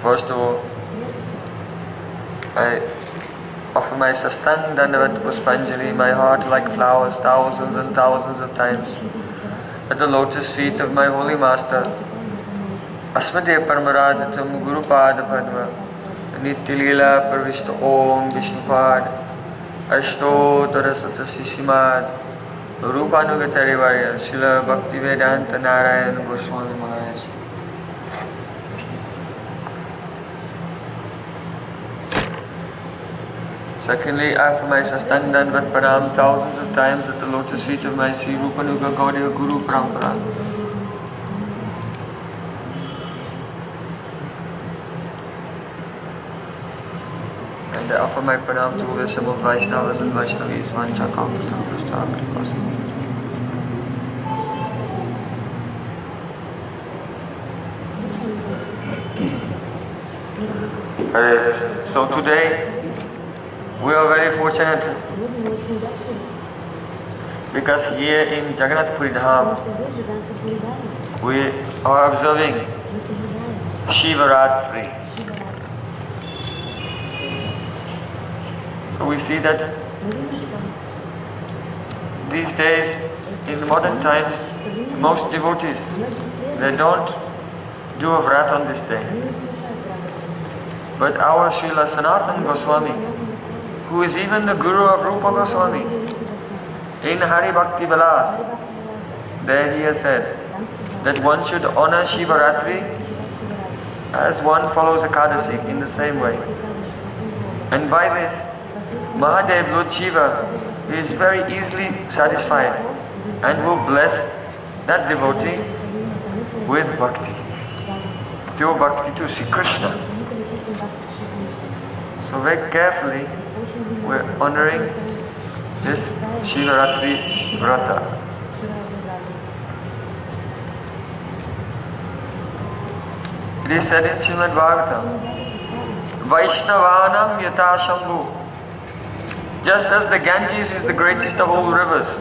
First of all, I offer my sastang dandavat puspanjali, my heart like flowers, thousands and thousands of times, at the lotus feet of my holy master, Asmade Paramaraditam Guru Pada Padma, Nityalila Parvishta Om Vishnupad, Ashto Tarasata Sishimad, Rupanugacharya Varya, Srila Bhaktivedanta Narayan Goswami Maharaj. Secondly, I offer my sastang dandavat pranam thousands of times at the lotus feet of my Sri Rupanuga Gaudiya Guru Parampara. And I offer my pranam to all the assembled Vaishnavas and Vaishnavis, Vancha Kalpatarupasta Kripasam. So today, we are very fortunate because here in Jagannath Puri Dham we are observing Shivaratri. So we see that these days, in modern times, most devotees, they don't do a vrat on this day. But our Srila Sanatana Goswami, who is even the Guru of Rupa Goswami, in Hari Bhakti Vilas, there he has said that one should honor Shivaratri as one follows Ekadasi in the same way. And by this, Mahadev, Lord Shiva, is very easily satisfied and will bless that devotee with bhakti, pure bhakti to Sri Krishna. So very carefully, we're honoring this Shivaratri Vrata. It is said in Srimad Bhagavatam, Vaishnavanam Yata Shambhu. Just as the Ganges is the greatest of all rivers,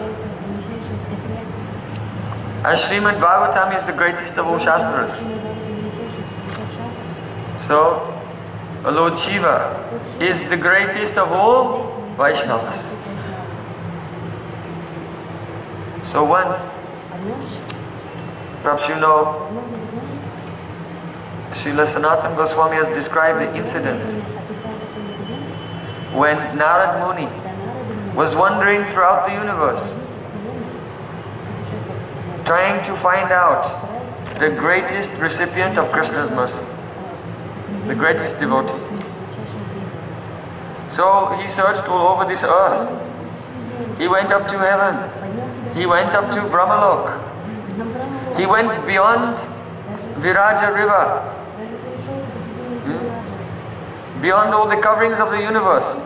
as Srimad Bhagavatam is the greatest of all Shastras, so Lord Shiva is the greatest of all Vaishnavas. So once, perhaps you know, Srila Sanatana Goswami has described the incident when Narad Muni was wandering throughout the universe, trying to find out the greatest recipient of Krishna's mercy, the greatest devotee. So he searched all over this earth. He went up to heaven. He went up to Brahmalok. He went beyond Viraja river, beyond all the coverings of the universe.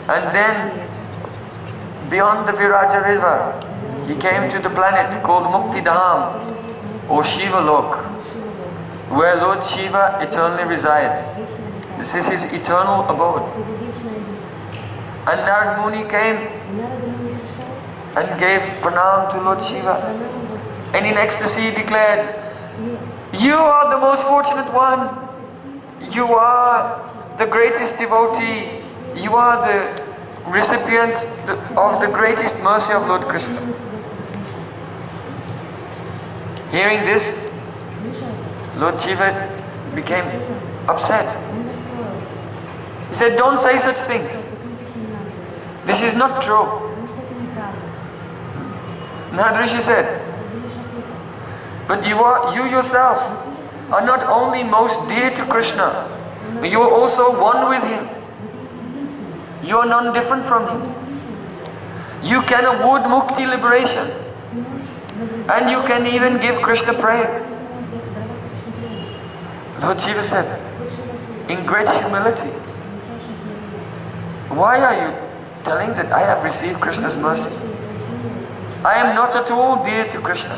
And then, beyond the Viraja river, he came to the planet called Mukti Dham, or Shiva Lok, where Lord Shiva eternally resides. This is his eternal abode. And Narad Muni came and gave pranam to Lord Shiva. And in ecstasy declared, "You are the most fortunate one. You are the greatest devotee. You are the recipient of the greatest mercy of Lord Krishna." Hearing this, Lord Shiva became upset. He said, "Don't say such things. This is not true." Nahad said, "But you yourself are not only most dear to Krishna, but you are also one with Him. You are none different from Him. You can award mukti, liberation, and you can even give Krishna prayer." Lord Shiva said, in great humility, "Why are you telling that I have received Krishna's mercy? I am not at all dear to Krishna.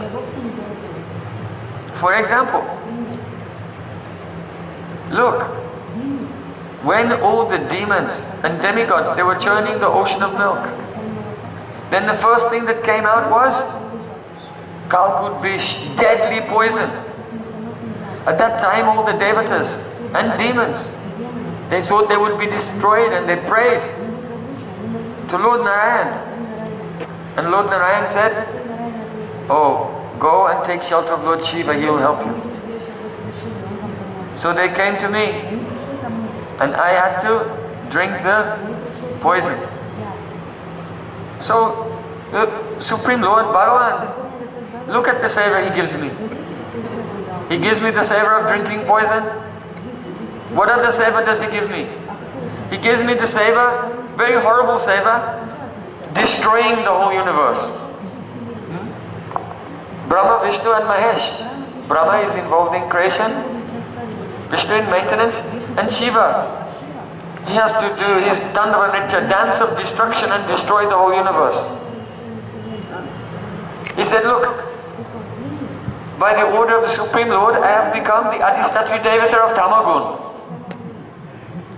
For example, look, when all the demons and demigods, they were churning the ocean of milk, then the first thing that came out was Kalkut Bish, deadly poison. At that time all the devatas and demons, they thought they would be destroyed, and they prayed to Lord Narayan. And Lord Narayan said, oh, go and take shelter of Lord Shiva, he will help you. So they came to me, and I had to drink the poison. So the Supreme Lord Bhagavan, look at the savor he gives me. He gives me the savor of drinking poison. What other savor does he give me? He gives me the savor, very horrible savor, destroying the whole universe. Brahma, Vishnu and Mahesh. Brahma is involved in creation, Vishnu in maintenance, and Shiva, he has to do his Dandava Nritya, dance of destruction, and destroy the whole universe. He said, look, by the order of the Supreme Lord, I have become the Adhistatri Devata of Tamagun.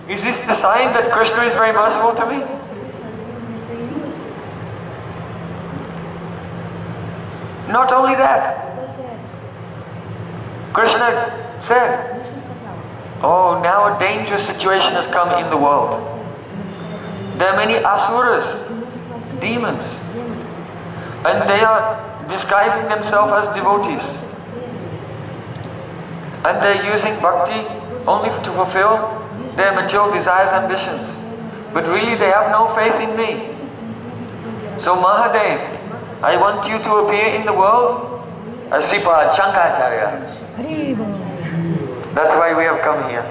Is this the sign that Krishna is very merciful to me? Not only that, Krishna said, oh, now a dangerous situation has come in the world. There are many asuras, demons, and they are disguising themselves as devotees. And they are using bhakti only to fulfill their material desires and ambitions. But really they have no faith in me. So Mahadev, I want you to appear in the world as Sripad Shankaracharya. That's why we have come here.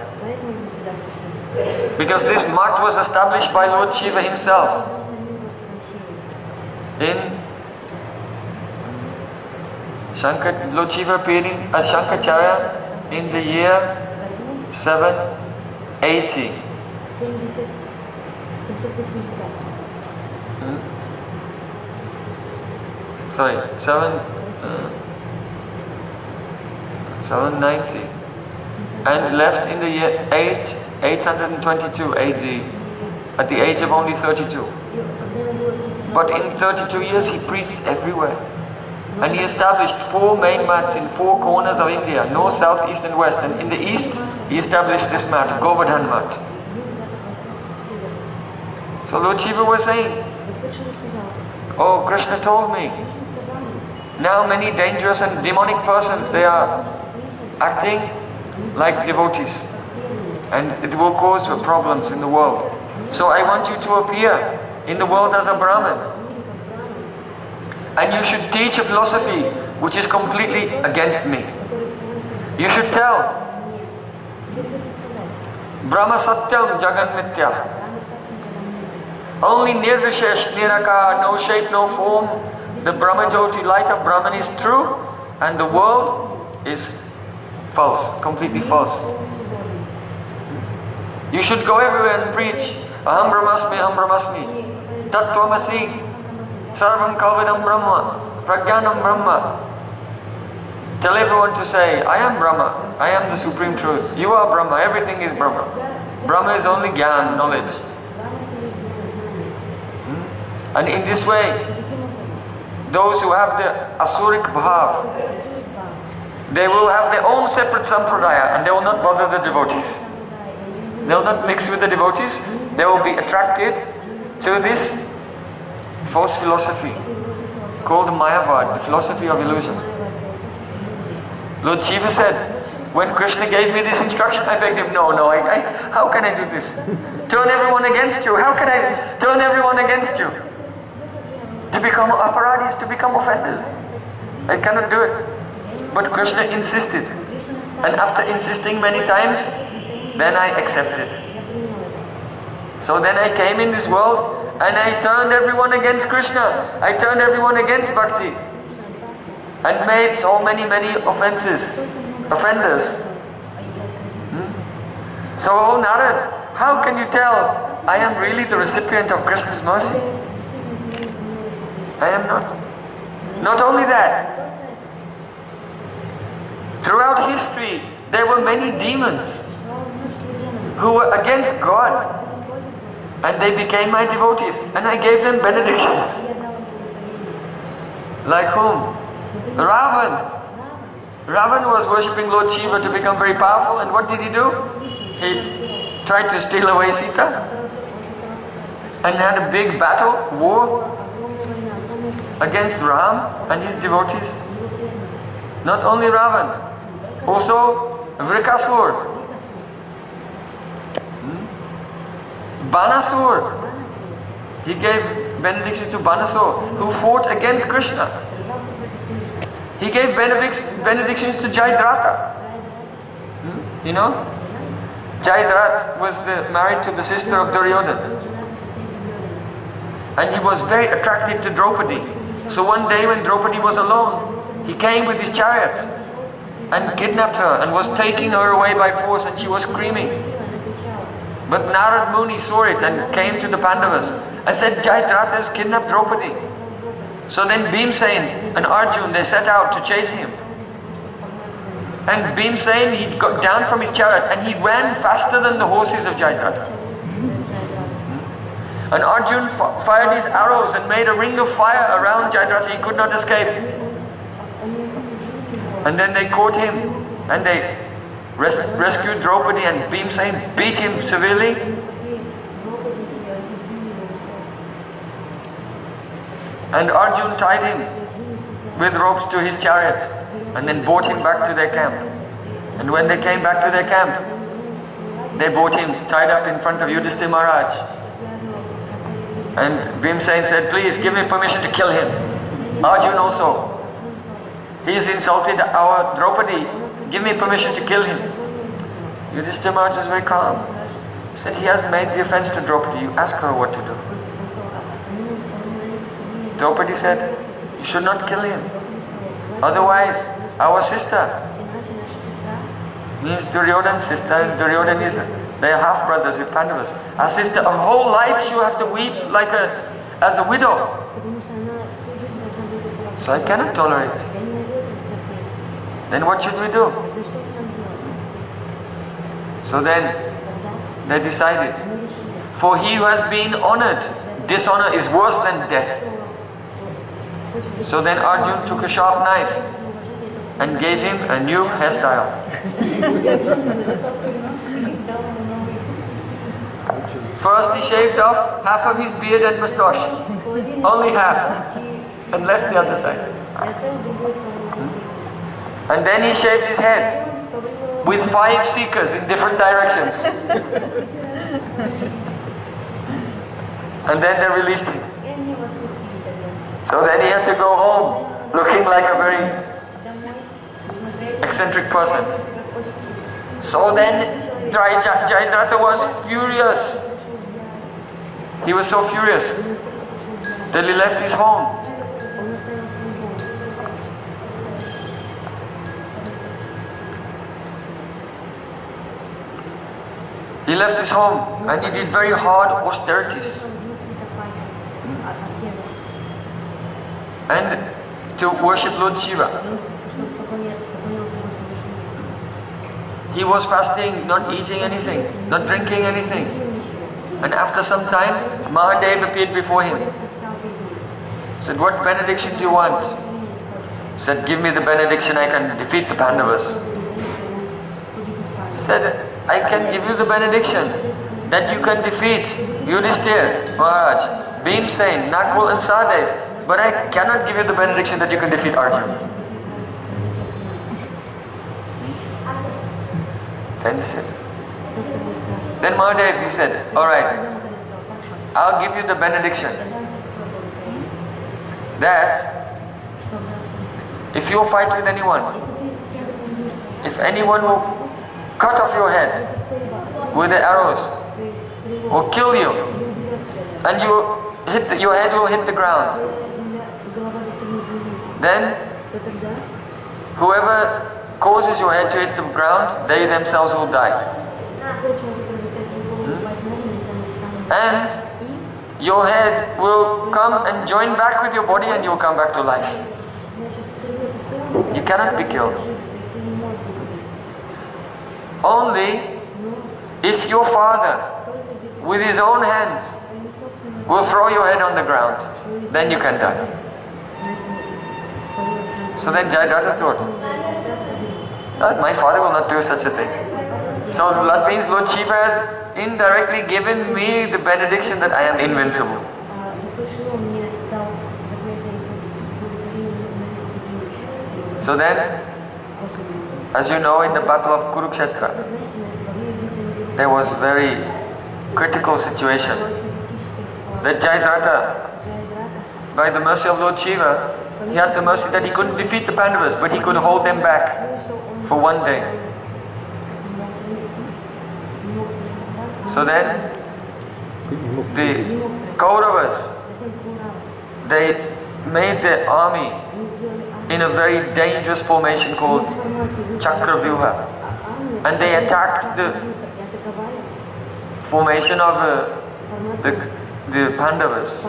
Because this mat was established by Lord Shiva himself. Lord Shiva appeared as Shankaracharya in the year 780. Sorry, 790, and left in the year 822 AD, at the age of only 32. But in 32 years he preached everywhere. And he established 4 main mats in 4 corners of India, north, south, east and west. And in the east, he established this mat, Govardhan mat. So Lord Shiva was saying, oh, Krishna told me, now many dangerous and demonic persons, they are acting like devotees. And it will cause problems in the world. So I want you to appear in the world as a Brahmin. And you should teach a philosophy which is completely against me. You should tell, Brahma Satyam Jagan Mithya. Only Nirvishesh, Nirakar, no shape, no form. The Brahma Jyoti, light of Brahman, is true, and the world is false, completely false. You should go everywhere and preach, Aham Brahmasmi, Aham Brahmasmi, Tattvamasi, Sarvam Kalvidam Brahma, Prajnanam Brahma. Tell everyone to say, I am Brahma, I am the Supreme Truth. You are Brahma, everything is Brahma. Brahma is only Gyan, knowledge. And in this way, those who have the Asuric Bhav, they will have their own separate Sampradaya, and they will not bother the devotees. They will not mix with the devotees. They will be attracted to this false philosophy called Mayavad, the philosophy of illusion. Lord Shiva said, when Krishna gave me this instruction, I begged him, no, how can I do this? Turn everyone against you. How can I turn everyone against you? To become aparadis, to become offenders. I cannot do it. But Krishna insisted. And after insisting many times, then I accepted. So then I came in this world and I turned everyone against Krishna. I turned everyone against Bhakti. And made so many offenders. So, oh Narad, how can you tell I am really the recipient of Krishna's mercy? I am not. Not only that, throughout history, there were many demons who were against God, and they became my devotees, and I gave them benedictions. Like whom? Ravan. Ravan was worshipping Lord Shiva to become very powerful, and what did he do? He tried to steal away Sita and had a big battle, war against Ram and his devotees. Not only Ravan, also Vrikasur, Banasur. He gave benediction to Banasur, who fought against Krishna. He gave benedictions to Jayadratha. You know? Jayadratha was married to the sister of Duryodhana. And he was very attracted to Draupadi. So one day when Draupadi was alone, he came with his chariot and kidnapped her and was taking her away by force, and she was screaming. But Narad Muni saw it and came to the Pandavas and said, Jayadratha has kidnapped Draupadi. So then Bhimsen and Arjun, they set out to chase him. And Bhimsen, he got down from his chariot and he ran faster than the horses of Jayadratha. And Arjun fired his arrows and made a ring of fire around Jayadratha. He could not escape. And then they caught him and they rescued Draupadi, and Bhimsen beat him severely. And Arjun tied him with ropes to his chariot and then brought him back to their camp. And when they came back to their camp, they brought him tied up in front of Yudhishthira Maharaj. And Bhimsen said, please give me permission to kill him. Arjun also. He has insulted our Draupadi. Give me permission to kill him. Yudhishthira Maharaj was very calm. He said, he has made the offense to Draupadi. You ask her what to do. Draupadi said, you should not kill him. Otherwise, our sister, means Duryodhana's sister, and Duryodhana is, they are half brothers with Pandavas. Our sister, her whole life she will have to weep like as a widow. So I cannot tolerate. Then what should we do? So then they decided, for he who has been honored, dishonor is worse than death. So then Arjun took a sharp knife and gave him a new hairstyle. First he shaved off half of his beard and moustache, only half, and left the other side. And then he shaved his head with 5 seekers in different directions. And then they released him. So then he had to go home looking like a very eccentric person. So then Jayadratha was furious. He was so furious that he left his home. He left his home and he did very hard austerities. And to worship Lord Shiva. He was fasting, not eating anything, not drinking anything. And after some time, Mahadev appeared before him. Said, what benediction do you want? Said, give me the benediction, I can defeat the Pandavas. He said, I can give you the benediction that you can defeat Yudhishthira Maharaj, Bhimsen, Nakul and Sahadev. But I cannot give you the benediction that you can defeat Arjun. Then he said. Then Mahadev, he said, alright, I'll give you the benediction that if you fight with anyone, if anyone will cut off your head with the arrows or kill you, and your head will hit the ground, then whoever causes your head to hit the ground, they themselves will die. And your head will come and join back with your body and you will come back to life. You cannot be killed. Only if your father, with his own hands, will throw your head on the ground, then you can die. So then Jayadratha thought, My father will not do such a thing. So that means Lord Shiva has indirectly given me the benediction that I am invincible. So then, as you know, in the battle of Kurukshetra, there was a very critical situation. That Jayadratha, by the mercy of Lord Shiva, he had the mercy that he couldn't defeat the Pandavas, but he could hold them back for one day. So then, the Kauravas, they made their army in a very dangerous formation called Chakravyuha, and they attacked the formation of the Pandavas.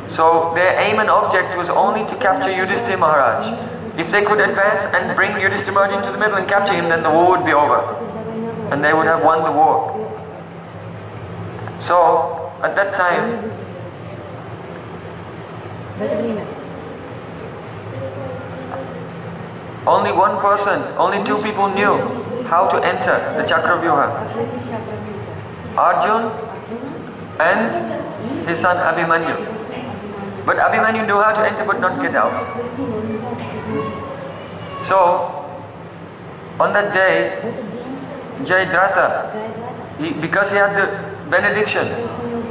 So their aim and object was only to capture Yudhishthira Maharaj. If they could advance and bring Yudhishthira Maharaj into the middle and capture him, then the war would be over, and they would have won the war. So at that time, only one person, only two people knew how to enter the Chakravyuha. Arjun and his son Abhimanyu. But Abhimanyu knew how to enter but not get out. So, on that day, Jayadratha, because he had the benediction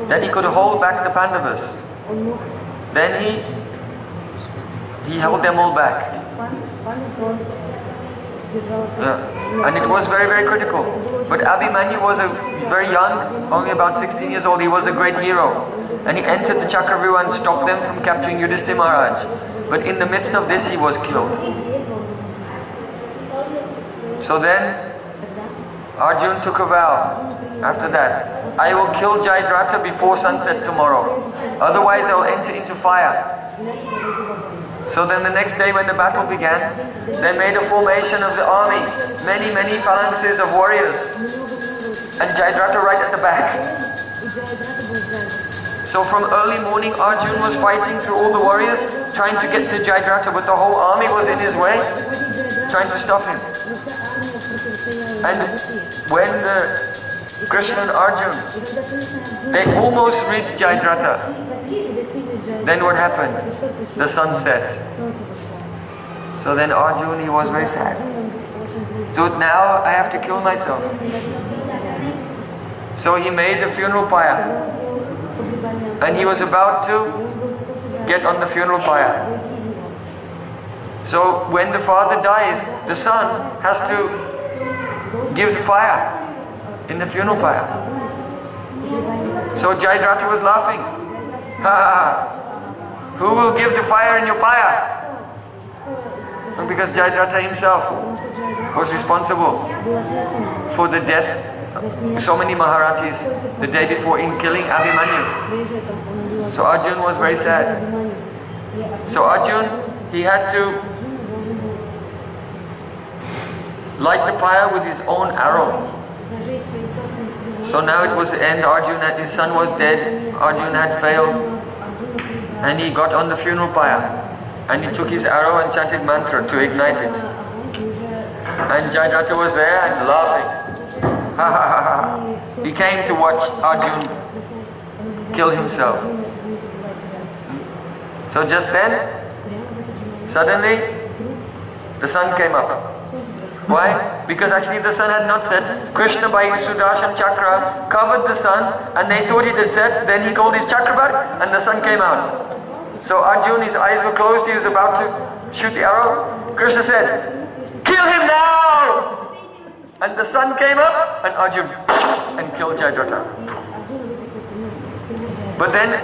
that he could hold back the Pandavas, then he held them all back. Yeah. And it was very, very critical. But Abhimanyu was very young, only about 16 years old. He was a great hero. And he entered the Chakravyuha and stopped them from capturing Yudhishthira Maharaj. But in the midst of this, he was killed. So then, Arjun took a vow after that. I will kill Jayadratha before sunset tomorrow. Otherwise, I will enter into fire. So then the next day when the battle began, they made a formation of the army, many phalanxes of warriors, and Jayadratha right at the back. So from early morning, Arjun was fighting through all the warriors, trying to get to Jayadratha, but the whole army was in his way, trying to stop him. And when Krishna and Arjun, they almost reached Jayadratha, then what happened? The sun set. So then Arjun, he was very sad. So now I have to kill myself. So he made the funeral pyre. And he was about to get on the funeral pyre. So when the father dies, the son has to give the fire in the funeral pyre. So Jayadratha was laughing. Ha ha ha. Who will give the fire in your pyre? Because Jayadratha himself was responsible for the death of so many Maharatis the day before in killing Abhimanyu. So Arjun was very sad. So Arjun, he had to light the pyre with his own arrow. So now it was the end. His son was dead. Arjun had failed. And he got on the funeral pyre. And he took his arrow and chanted mantra to ignite it. And Jayadratha was there and laughing. Ha ha ha ha. He came to watch Arjun kill himself. So just then, suddenly, the sun came up. Why? Because actually the sun had not set. Krishna by his Sudarshan chakra covered the sun and they thought it had set. Then he called his chakrabat and the sun came out. So Arjun, his eyes were closed, he was about to shoot the arrow. Krishna said, "Kill him now!" And the sun came up and Arjun and killed Jayadratha. But then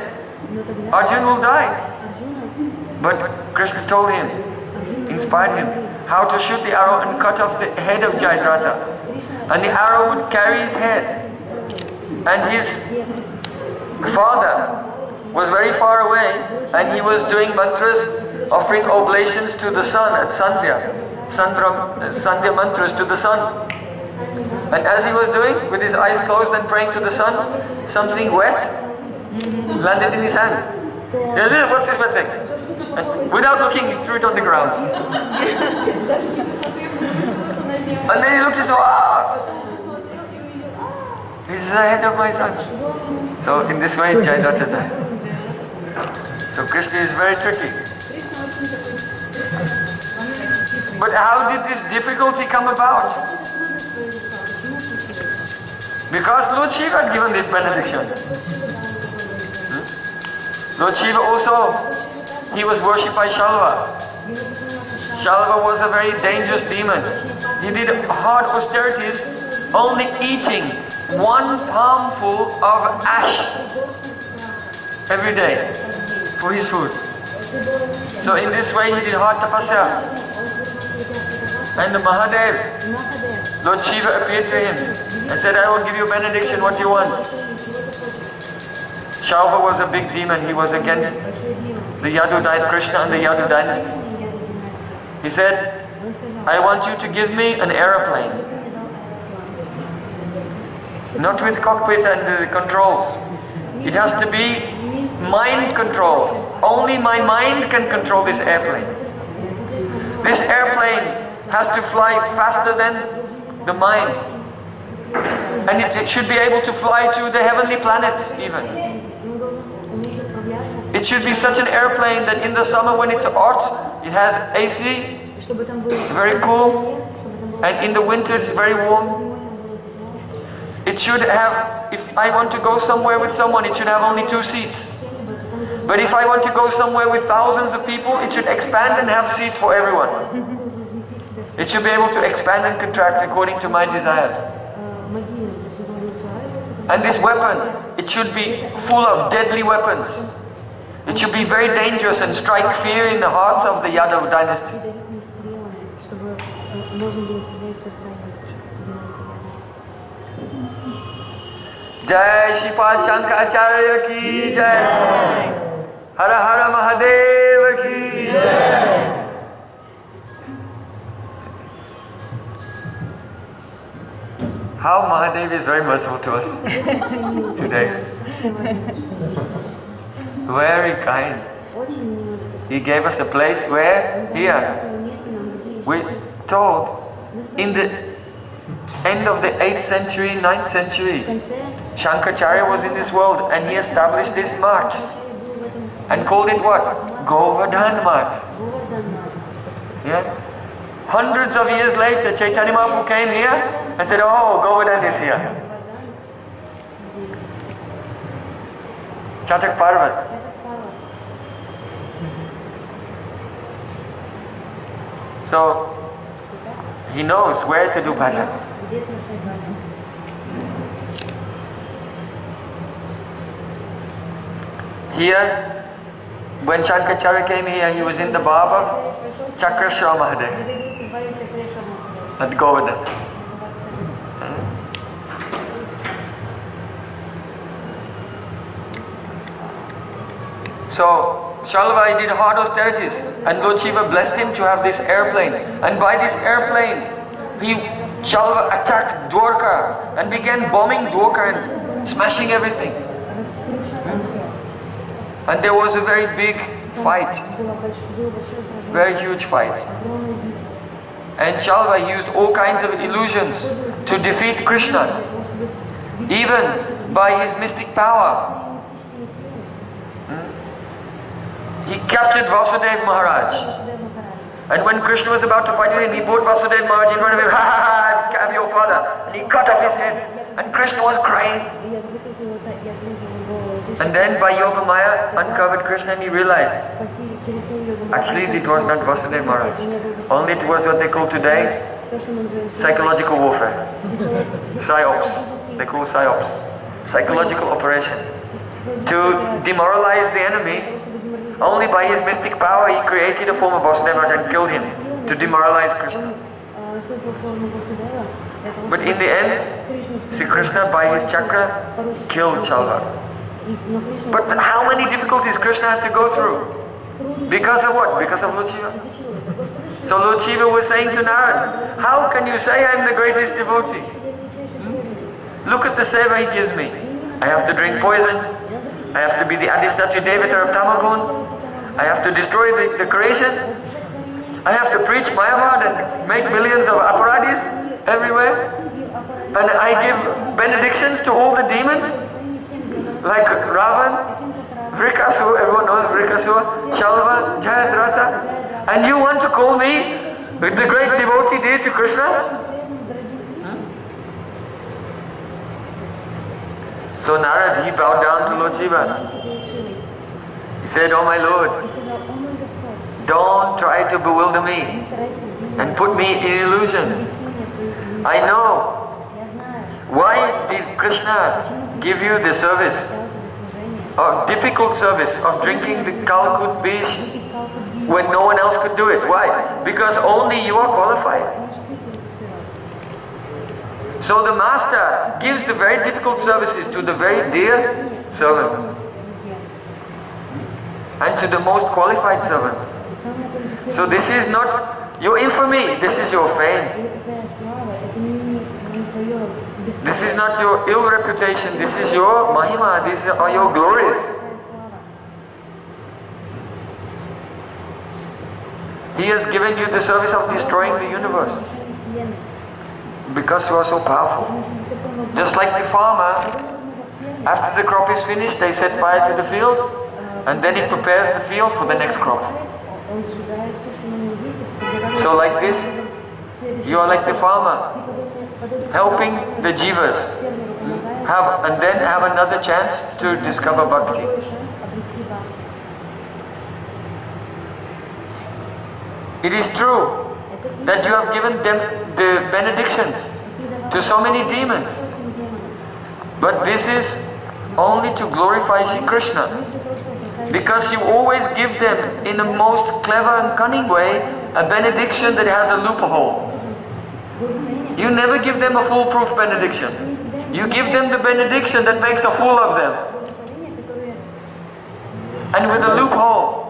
Arjun will die. But Krishna told him, inspired him, how to shoot the arrow and cut off the head of Jayadratha. And the arrow would carry his head. And his father was very far away and he was doing mantras, offering oblations to the sun at Sandhya. Sandhya mantras to the sun. And as he was doing, with his eyes closed and praying to the sun, something wet landed in his hand. What's this wet thing? And without looking, he threw it on the ground. And then he looked and said, ah! He's the head of my son. So in this way, Jayanata died. So Krishna is very tricky. But how did this difficulty come about? Because Lord Shiva had given this benediction. Lord Shiva also, he was worshipped by Shalva. Shalva was a very dangerous demon. He did hard austerities, only eating 1 palmful of ash every day for his food. So in this way he did hard tapasya. And the Mahadev, Lord Shiva appeared to him and said, I will give you benediction, what do you want? Shalva was a big demon. He was against the Yadu dynasty, Krishna and the Yadu dynasty. He said, I want you to give me an aeroplane. Not with cockpit and the controls. It has to be mind controlled. Only my mind can control this airplane. This airplane has to fly faster than the mind. And it should be able to fly to the heavenly planets even. It should be such an airplane that in the summer when it's hot, it has AC, very cool, and in the winter it's very warm. It should have, if I want to go somewhere with someone, it should have only 2 seats. But if I want to go somewhere with thousands of people, it should expand and have seats for everyone. It should be able to expand and contract according to my desires. And this weapon, it should be full of deadly weapons. It should be very dangerous and strike fear in the hearts of the Yadav dynasty. Jai Shipal Shankaracharya ki Jai. Hara Hara Mahadeva ki Jai. How Mahadev is very merciful to us today. Very kind. He gave us a place where, here, we told, in the end of the 8th century, 9th century, Shankaracharya was in this world and he established this mart and called it what? Govardhan Mart. Yeah? Hundreds of years later, Chaitanya Mahaprabhu came here and said, oh, Govardhan is here. Chatak Parvat. So, he knows where to do bhajan. Here, when Shankaracharya came here, he was in the bhav of Chakrashra Mahadev at Govardhan. So, Shalva, he did hard austerities and Lord Shiva blessed him to have this airplane. And by this airplane, Shalva attacked Dwarka and began bombing Dwarka and smashing everything. And there was a very big fight, very huge fight. And Shalva used all kinds of illusions to defeat Krishna, even by his mystic power. He captured Vasudev Maharaj. And when Krishna was about to fight with him, he brought Vasudev Maharaj in front of him. Ha ha ha, I have your father. And he cut off his head. And Krishna was crying. And then by Yoga Maya uncovered Krishna and he realized, actually it was not Vasudev Maharaj. Only it was what they call today psychological warfare. Psyops. They call psyops. Psychological operation. To demoralize the enemy, only by his mystic power he created a form of Vasudev Maharaj and killed him to demoralize Krishna. But in the end, Sri Krishna by his chakra killed Shalva. But how many difficulties Krishna had to go through? Because of what? Because of Lord Shiva. So Lord Shiva was saying to Narad, how can you say I am the greatest devotee? Look at the seva he gives me. I have to drink poison. I have to be the Adhistatya Devata of Tamagun. I have to destroy the creation. I have to preach Mayavad and make millions of aparadis everywhere. And I give benedictions to all the demons. Like Ravan, Vrikasura, everyone knows Vrikasura, Shalva, Jayadratha. And you want to call me the great devotee dear to Krishna? So Narad, he bowed down to Lord Shiva. He said, "Oh my Lord, don't try to bewilder me and put me in illusion. I know. Why did Krishna give you the service, or difficult service of drinking the Kalkut Bish when no one else could do it? Why? Because only you are qualified. So the master gives the very difficult services to the very dear servant and to the most qualified servant. So this is not your infamy, this is your fame. This is not your ill reputation, this is your mahima, these are your glories. He has given you the service of destroying the universe because you are so powerful. Just like the farmer, after the crop is finished, they set fire to the field and then he prepares the field for the next crop. So like this, you are like the farmer, helping the jivas and then have another chance to discover bhakti. It is true that you have given them the benedictions to so many demons, but this is only to glorify Sri Krishna, because you always give them in the most clever and cunning way a benediction that has a loophole. You never give them a foolproof benediction. You give them the benediction that makes a fool of them, and with a loophole.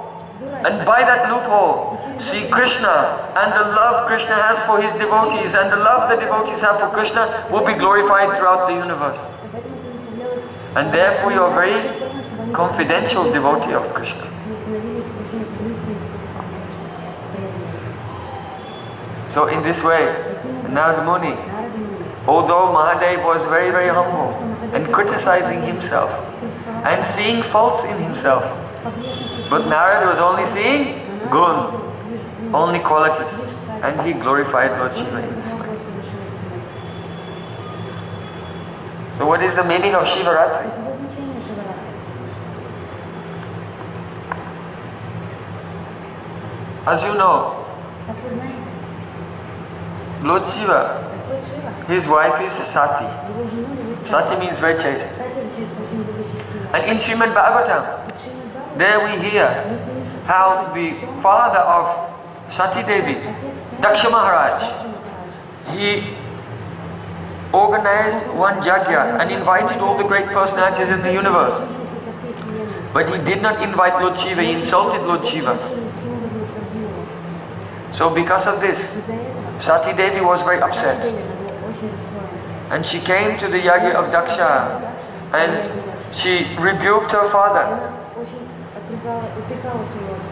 And by that loophole, see Krishna and the love Krishna has for his devotees and the love the devotees have for Krishna will be glorified throughout the universe. And therefore you are a very confidential devotee of Krishna. So in this way, Narad Muni, although Mahadev was very, very humble and criticizing himself and seeing faults in himself, but Narad was only seeing gun, only qualities, and he glorified Lord Shiva in this way. So what is the meaning of Shivaratri? As you know, Lord Shiva, his wife is Sati. Sati means very chaste. And in Srimad Bhagavatam, there we hear how the father of Sati Devi, Daksha Maharaj, he organized one yajna and invited all the great personalities in the universe. But he did not invite Lord Shiva, he insulted Lord Shiva. So because of this, Sati Devi was very upset. And she came to the yajna of Daksha and she rebuked her father.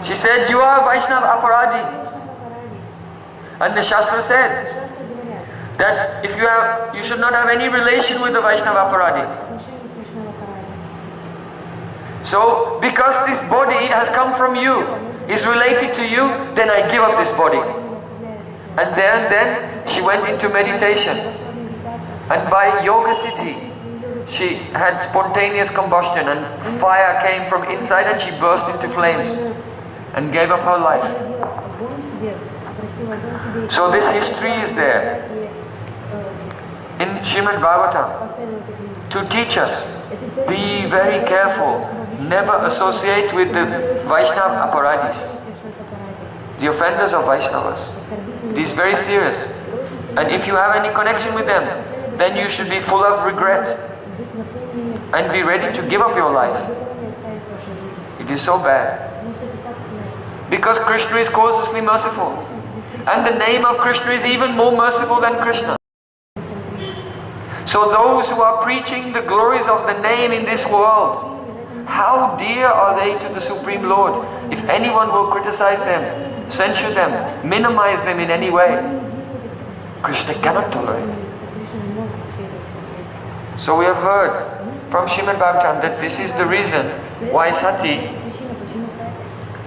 She said, "You are Vaishnava Aparadi." And the Shastra said that if you should not have any relation with the Vaishnava Aparadi. So, because this body has come from you, is related to you, then I give up this body. And then she went into meditation. And by Yoga Siddhi, she had spontaneous combustion and fire came from inside and she burst into flames and gave up her life. So this history is there in Srimad Bhagavatam to teach us, be very careful, never associate with the Vaishnava Aparadis, the offenders of Vaishnavas. It is very serious. And if you have any connection with them, then you should be full of regret and be ready to give up your life. It is so bad. Because Krishna is causelessly merciful. And the name of Krishna is even more merciful than Krishna. So those who are preaching the glories of the name in this world, how dear are they to the Supreme Lord? If anyone will criticize them, censure them, minimize them in any way. Krishna cannot tolerate. So we have heard from Srimad Bhagavatam that this is the reason why Sati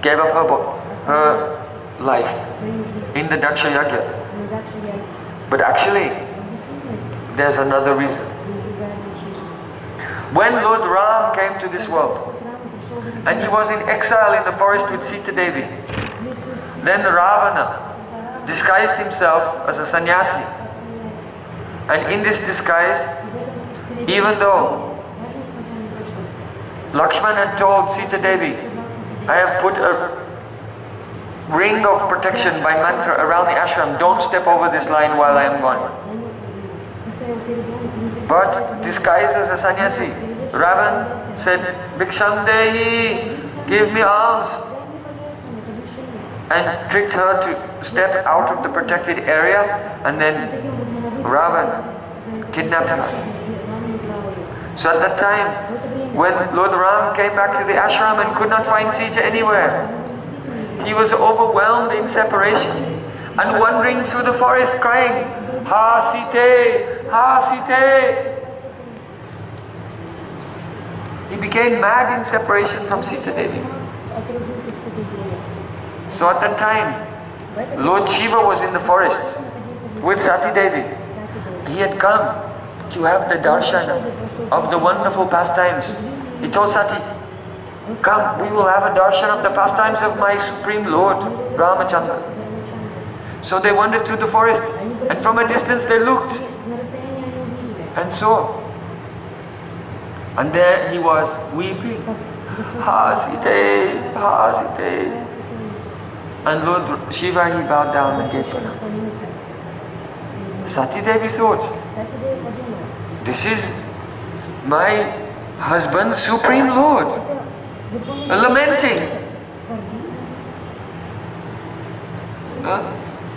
gave up her life in the Daksha Yagya. But actually, there's another reason. When Lord Ram came to this world, and he was in exile in the forest with Sita Devi, then Ravana disguised himself as a sannyasi. And in this disguise, even though Lakshman had told Sita Devi, I have put a ring of protection by mantra around the ashram, don't step over this line while I am gone. But disguised as a sannyasi, Ravan said, Bhiksham Dehi, give me alms, and tricked her to step out of the protected area, and then Ravan kidnapped her. So at that time, when Lord Ram came back to the ashram and could not find Sita anywhere, he was overwhelmed in separation and wandering through the forest crying, Ha Sita, Ha Sita. He became mad in separation from Sita Devi. So at that time, Lord Shiva was in the forest with Sati Devi. He had come to have the darshana of the wonderful pastimes. He told Sati, come, we will have a darshan of the pastimes of my Supreme Lord, Ramachandra. So they wandered through the forest, and from a distance they looked and saw. And there he was weeping. Ha Sita, Ha Sita. And Lord Shiva, he bowed down and gave pranam. Sati Devi thought, this is my husband's Supreme Lord, lamenting.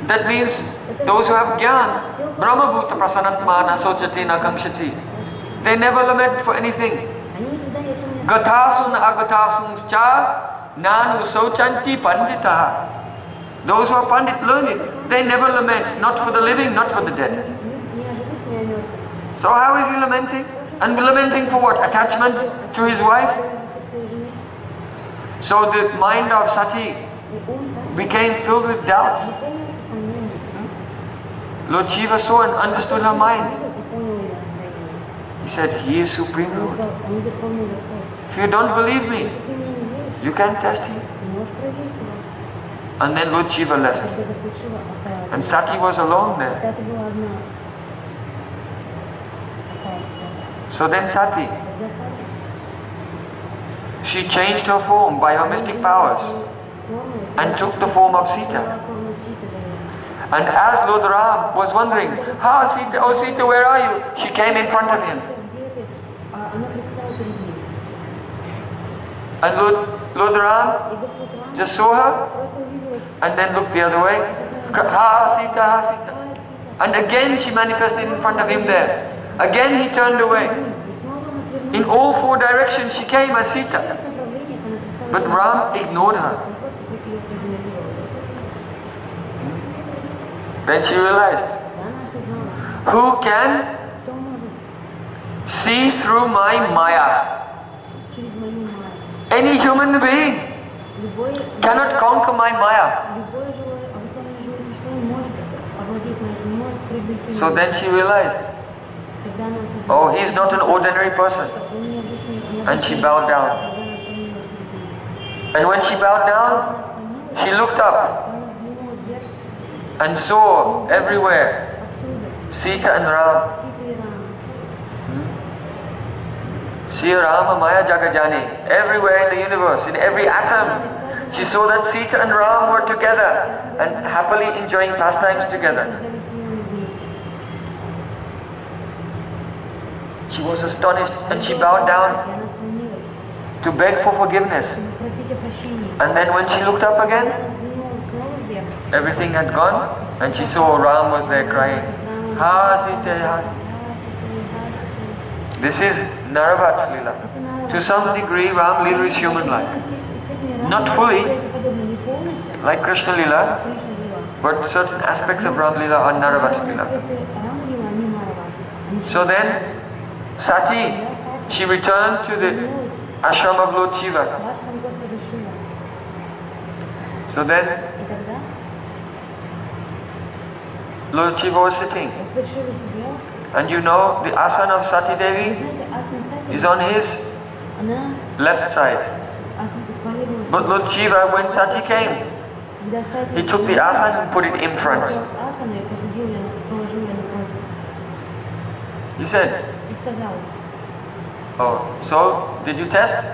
That means those who have jnana, brahmabhuta prasanatmana sochati na kankshati, they never lament for anything. Gathasun agathasung cha nanu sochanti panditaha. Those who are pandit, learned, they never lament, not for the living, not for the dead. So how is he lamenting? And lamenting for what? Attachment to his wife? So the mind of Sati became filled with doubts. Lord Shiva saw and understood her mind. He said, he is Supreme Lord. If you don't believe me, you can test him. And then Lord Shiva left. And Sati was alone there. So then Sati, she changed her form by her mystic powers and took the form of Sita. And as Lord Ram was wondering, "Ha Sita, oh Sita, where are you?" she came in front of him. And Lord Ram just saw her and then looked the other way. Ha Sita, Ha Sita. And again she manifested in front of him there. Again he turned away. In all four directions she came as Sita. But Ram ignored her. Then she realized, who can see through my Maya? Any human being cannot conquer my Maya. So then she realized, oh, he's not an ordinary person. And she bowed down. And when she bowed down, she looked up and saw everywhere Sita and Ram. Sri Rama Maya Jagajani. Everywhere in the universe, in every atom, she saw that Sita and Ram were together and happily enjoying pastimes together. She was astonished and she bowed down to beg for forgiveness. And then when she looked up again, everything had gone and she saw Ram was there crying, Ha Sita, Ha Sita. This is Naravat Lila. To some degree, Ram Lila is human-like. Not fully, like Krishna Lila, but certain aspects of Ram Lila are Naravad Lila. So then, Sati, she returned to the ashram of Lord Shiva. So then, Lord Shiva was sitting. And you know, the asana of Sati Devi is on his left side. But Lord Shiva, when Sati came, he took the asana and put it in front. He said, oh, so did you test?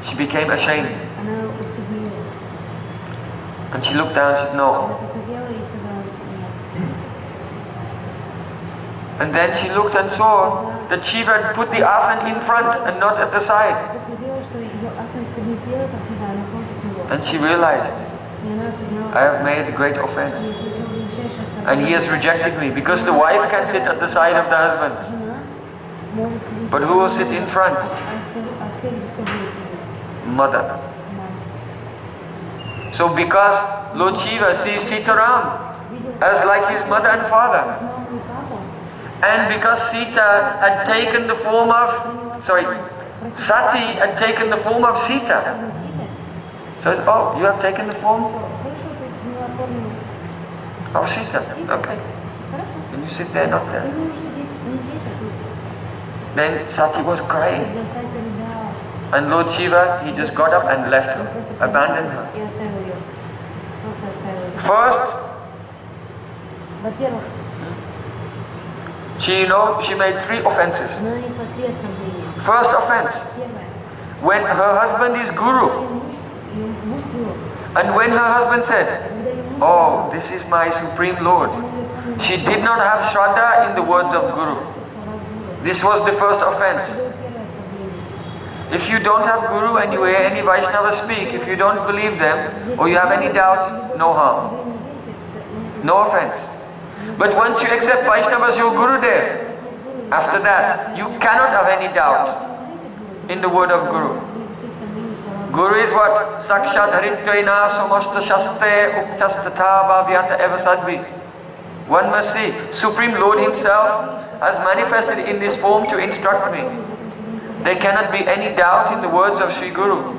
She became ashamed. And she looked down, she said, no. And then she looked and saw that Shiva had put the asana in front and not at the side. And she realized, I have made a great offense. And he has rejected me, because the wife can sit at the side of the husband. But who will sit in front? Mother. So because Lord Shiva sees Sitaram as like his mother and father, and because Sita had taken the form of, Sati had taken the form of Sita. So, oh, you have taken the form of Sita. Okay. Then you sit there, not there. Then Sati was crying. And Lord Shiva, he just got up and left her, abandoned her. First, she made 3 offenses. First offense, when her husband is Guru, and when her husband said, oh, this is my Supreme Lord, she did not have Shraddha in the words of Guru. This was the first offense. If you don't have Guru and you hear any Vaishnava speak, if you don't believe them, or you have any doubt, no harm. No offense. But once you accept Vaishnava as your Gurudev, after that, you cannot have any doubt in the word of Guru. Guru is what? Sakshat haritvaina samasta shaste uktastatha bhavyata eva sadvi. One must see, Supreme Lord Himself has manifested in this form to instruct me. There cannot be any doubt in the words of Sri Guru.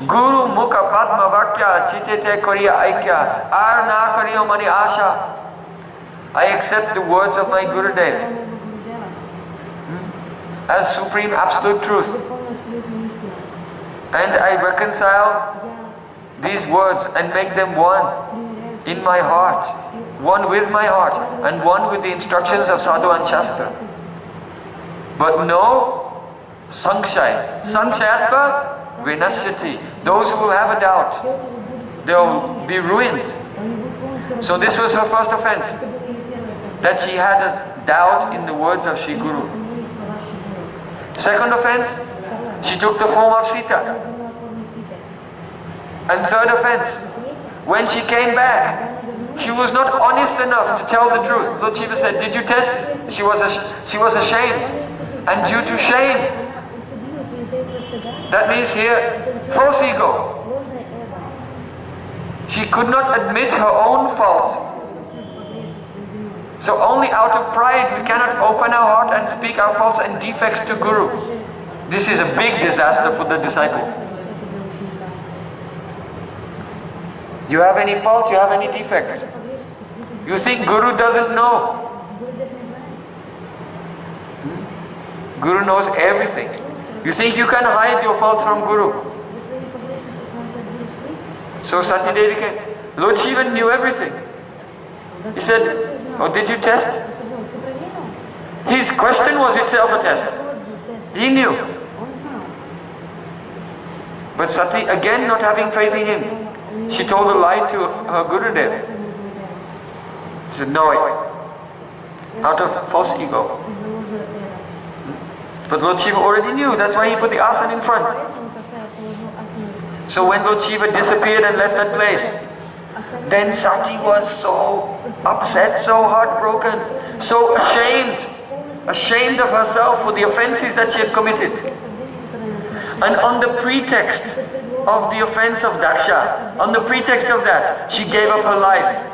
Guru mukha padma vakya chitete koriya aikya arna kariyo mani asha. I accept the words of my Gurudev as supreme absolute truth. And I reconcile these words and make them one in my heart, one with my heart, and one with the instructions of Sadhu and Shastra. But no Sangshay. Sangshayatva vinasyati. Those who will have a doubt, they will be ruined. So this was her first offense, that she had a doubt in the words of Sri Guru. Second offense, she took the form of Sita. And third offense, when she came back, she was not honest enough to tell the truth. Lord Shiva said, did you test? She was ashamed. And due to shame, that means here, false ego. She could not admit her own fault. So only out of pride we cannot open our heart and speak our faults and defects to Guru. This is a big disaster for the disciple. You have any fault, you have any defect. You think Guru doesn't know. Guru knows everything. You think you can hide your faults from Guru. So Sati Devi came. Lord Shiva knew everything. He said, oh, did you test? His question was itself a test. He knew. But Sati, again not having faith in him, she told a lie to her Gurudev. She said, no, out of false ego. But Lord Shiva already knew, that's why he put the asana in front. So when Lord Shiva disappeared and left that place, then Sati was so upset, so heartbroken, so ashamed of herself for the offenses that she had committed. And on the pretext of the offense of Daksha. On the pretext of that, she gave up her life.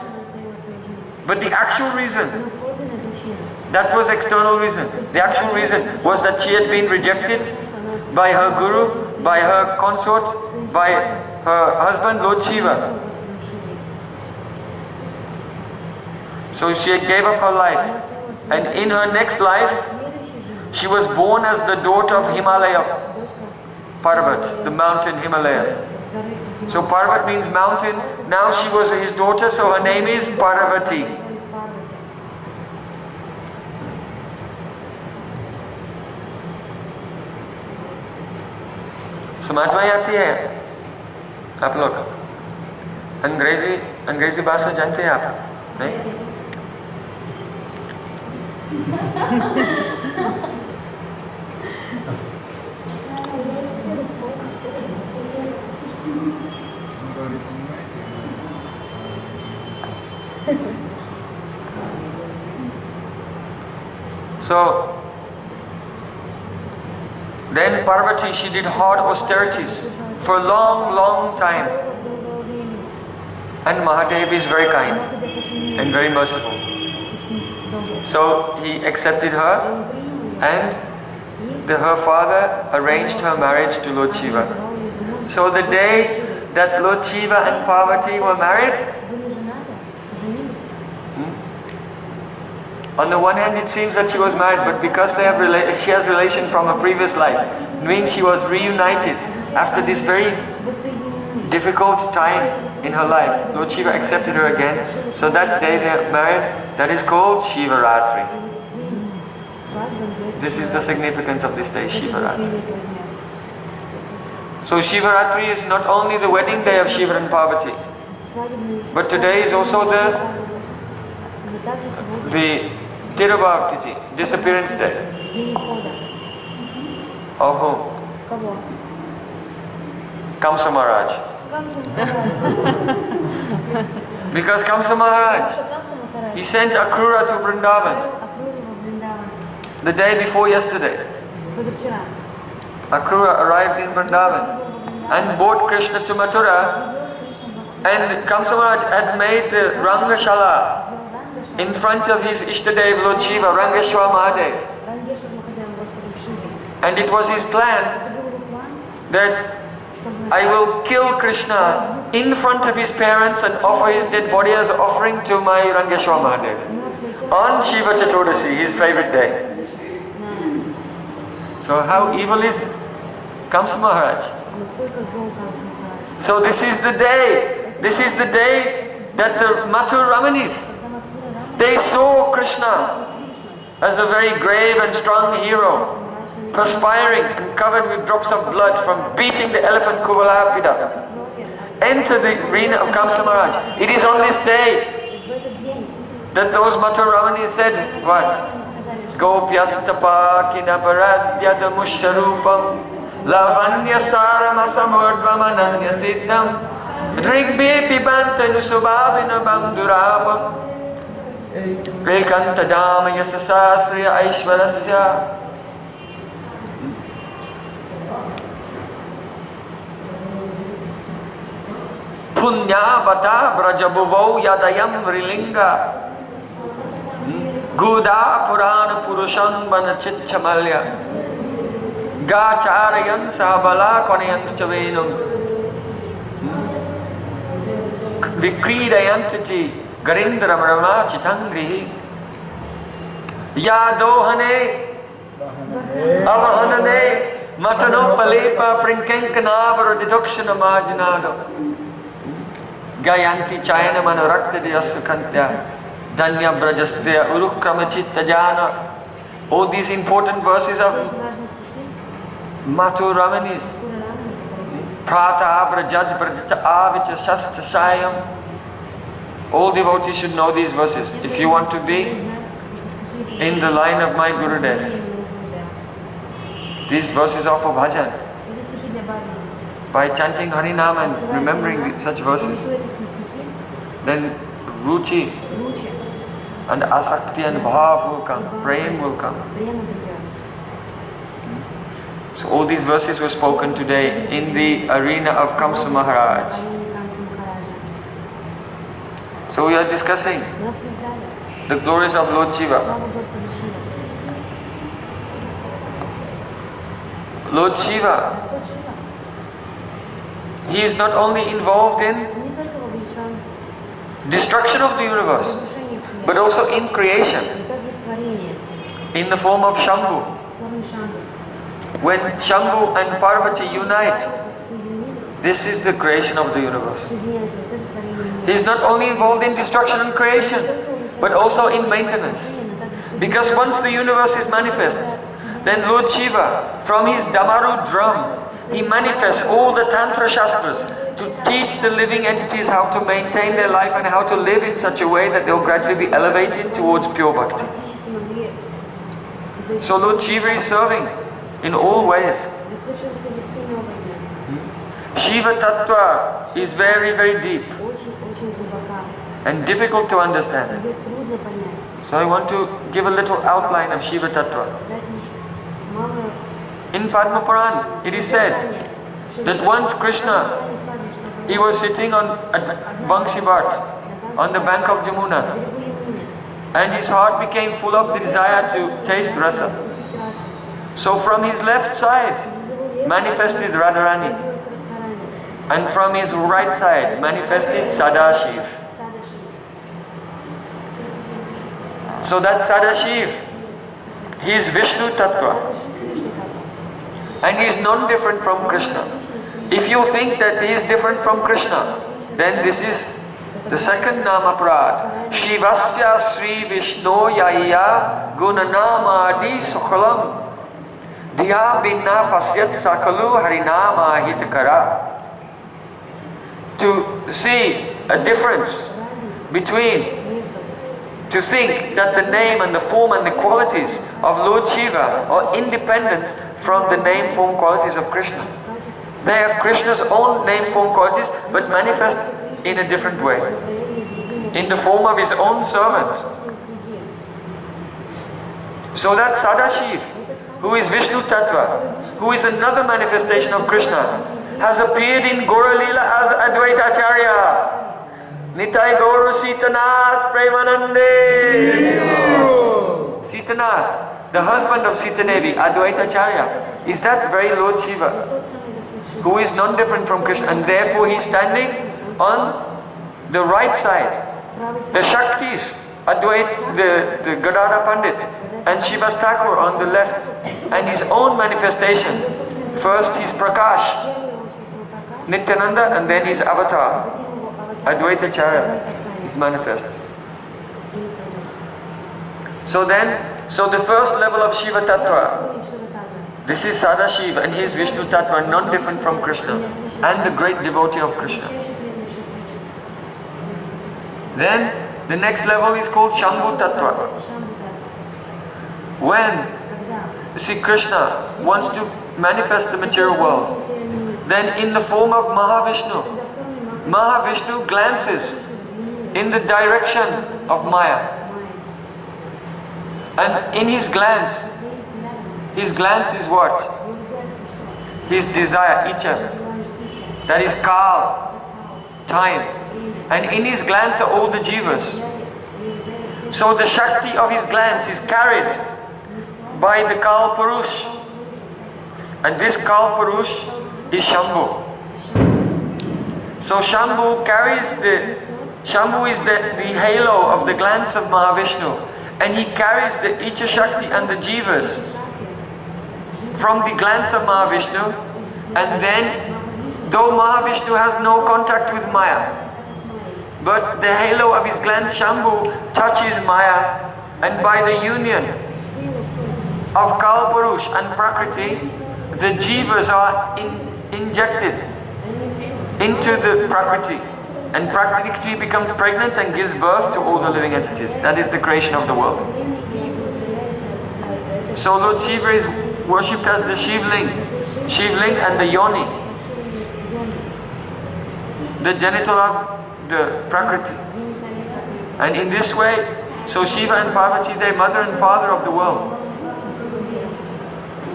But the actual reason, that was external reason. The actual reason was that she had been rejected by her guru, by her consort, by her husband, Lord Shiva. So she gave up her life. And in her next life, she was born as the daughter of Himalaya Parvat, the mountain Himalaya. So Parvat means mountain. Now she was his daughter, so her name is Parvati. समझ में आती है आप लोग? अंग्रेजी भाषा जानते हैं आप? नहीं? So then Parvati, she did hard austerities for a long time. And Mahadev is very kind and very merciful. So he accepted her, and her father arranged her marriage to Lord Shiva. So the day that Lord Shiva and Parvati were married, on the one hand it seems that she was married, but because she has relation from a previous life, it means she was reunited after this very difficult time in her life. Lord Shiva accepted her again. So that day they are married. That is called Shivaratri. This is the significance of this day, Shivaratri. So Shivaratri is not only the wedding day of Shiva and Parvati, but today is also the Tirubhavtiti, disappearance day. Of whom? Kamsa Maharaj. Because Kamsa Maharaj, he sent Akrura to Vrindavan the day before yesterday. Akrura arrived in Vrindavan and brought Krishna to Mathura, and Kamsa Maharaj had made the Rangashala in front of his Ishtadev Lord Shiva, Rangeshwar Mahadev. And it was his plan that I will kill Krishna in front of his parents and offer his dead body as an offering to my Rangeshwar Mahadev on Shiva Chaturdasi, his favorite day. So how evil is Kamsa Maharaj? So this is the day that the Mathur Ramanis, they saw Krishna as a very grave and strong hero, perspiring and covered with drops of blood from beating the elephant Kuvalapida, enter the arena of Kamsa Maharaj. It is on this day that those Mathur Ramanis said, what? Gopyastapa kinaparadhyada musharupam lavanya saramasamurdvamananya siddham drigbe pibanta nusubhavina bandurabam ekantadama yasasasriya aishvarasya. Punya bata brajabuvau yadayam vrilinga Guda purana purusham banachitchamalya Gacharayan sahabala konayam chavenum Vikridayantati garindram rama chitangrihi Yadohane avahanane matano palepa prinkenkanavara didukshana marginado Gayanti chayana manorakta diyasukantya Danya brajastya urukrama chitta jana. All these important verses of Mathur Ramanis. Prata brajaj brajacha avicha shasta shayam. All devotees should know these verses if you want to be in the line of my Gurudev. These verses are for bhajan. By chanting Harinam and remembering such verses, then Ruchi and Asakti and Bhav will come, Prem will come. So all these verses were spoken today in the arena of Kamsa Maharaj. So we are discussing the glories of Lord Shiva. Lord Shiva, he is not only involved in destruction of the universe, but also in creation, in the form of Shambhu. When Shambhu and Parvati unite, this is the creation of the universe. He is not only involved in destruction and creation, but also in maintenance. Because once the universe is manifest, then Lord Shiva, from his Damaru drum, he manifests all the Tantra Shastras to teach the living entities how to maintain their life and how to live in such a way that they will gradually be elevated towards pure bhakti. So Lord Shiva is serving in all ways. Shiva Tattva is very, very deep and difficult to understand. So I want to give a little outline of Shiva Tattva. In Padma Puran, it is said that once Krishna, he was sitting on a Bangsi Bhat on the bank of Jamuna, and his heart became full of the desire to taste rasa. So from his left side manifested Radharani, and from his right side manifested Sadashiv. So that Sadashiv, he is Vishnu Tattva, and he is non-different from Krishna. If you think that he is different from Krishna, then this is the second Namaprad. Shivasya Sri Vishnu Yahiya Gunanama Adi Sukhalam Diya Binna Pasyat Sakalu Harinama Hitakara. To see a difference between, to think that the name and the form and the qualities of Lord Shiva are independent from the name, form, qualities of Krishna. They are Krishna's own name, form, qualities, but manifest in a different way, in the form of his own servant. So that Sadashiv, who is Vishnu Tattva, who is another manifestation of Krishna, has appeared in Gaura Leela as Advaita Acharya. Nitai Gauru Sitanath Premanande. Sitanath, the husband of Sita Devi, Advaita Acharya, is that very Lord Shiva, who is non-different from Krishna, and therefore he is standing on the right side. The Shaktis, Advait, the Gadada Pandit, and Shiva's Thakur on the left, and his own manifestation. First his Prakash, Nityananda, and then his avatar, Advaita Acharya, is manifest. So the first level of Shiva Tattva, this is Sadashiv, and he is Vishnu Tattva, non-different from Krishna, and the great devotee of Krishna. Then the next level is called Shambhu Tattva. When you see Krishna wants to manifest the material world, then in the form of Mahavishnu, Mahavishnu glances in the direction of Maya. And in his glance is what? His desire, Icha. That is Kal, time. And in his glance are all the jivas. So the Shakti of his glance is carried by the Kal Purush. And this Kal Purush is Shambhu. So Shambhu is the halo of the glance of Mahavishnu. And he carries the Icha Shakti and the jivas from the glance of Mahavishnu. And then, though Mahavishnu has no contact with Maya, but the halo of his glance Shambhu touches Maya, and by the union of Kal Purush and Prakriti, the jivas are injected into the Prakriti, and Prakriti becomes pregnant and gives birth to all the living entities. That is the creation of the world. So Lord Shiva is worshipped as the Shivling and the Yoni, the genital of the Prakriti. And in this way, so Shiva and Parvati, they are mother and father of the world.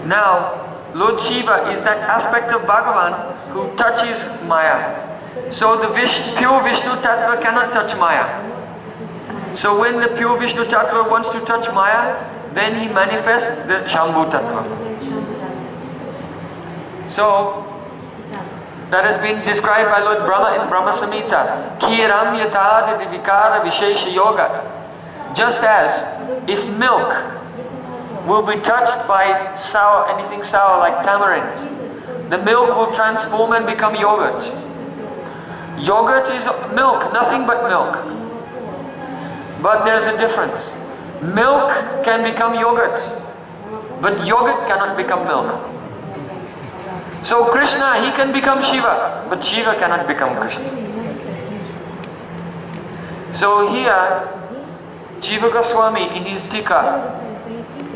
Now, Lord Shiva is that aspect of Bhagavan who touches Maya. So the pure Vishnu Tattva cannot touch Maya. So when the pure Vishnu Tattva wants to touch Maya, then he manifests the Shambhu Tattva. So that has been described by Lord Brahma in Brahma Samhita. Kiram yatad divikara vishesha yogat. Just as if milk will be touched by sour, anything sour like tamarind, the milk will transform and become yogurt. Yogurt is milk, nothing but milk. But there's a difference. Milk can become yogurt, but yogurt cannot become milk. So Krishna, he can become Shiva, but Shiva cannot become Krishna. So here, Jiva Goswami in his Tika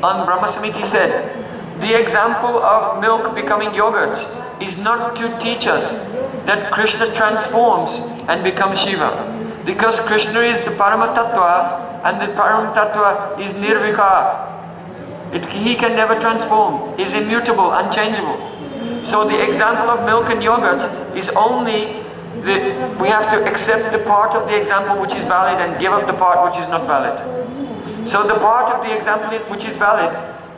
on Brahma Samhita said, the example of milk becoming yogurt is not to teach us that Krishna transforms and becomes Shiva. Because Krishna is the Parama Tattva and the Parama Tattva is Nirvikara. He can never transform, he is immutable, unchangeable. So the example of milk and yogurt is only, we have to accept the part of the example which is valid and give up the part which is not valid. So the part of the example which is valid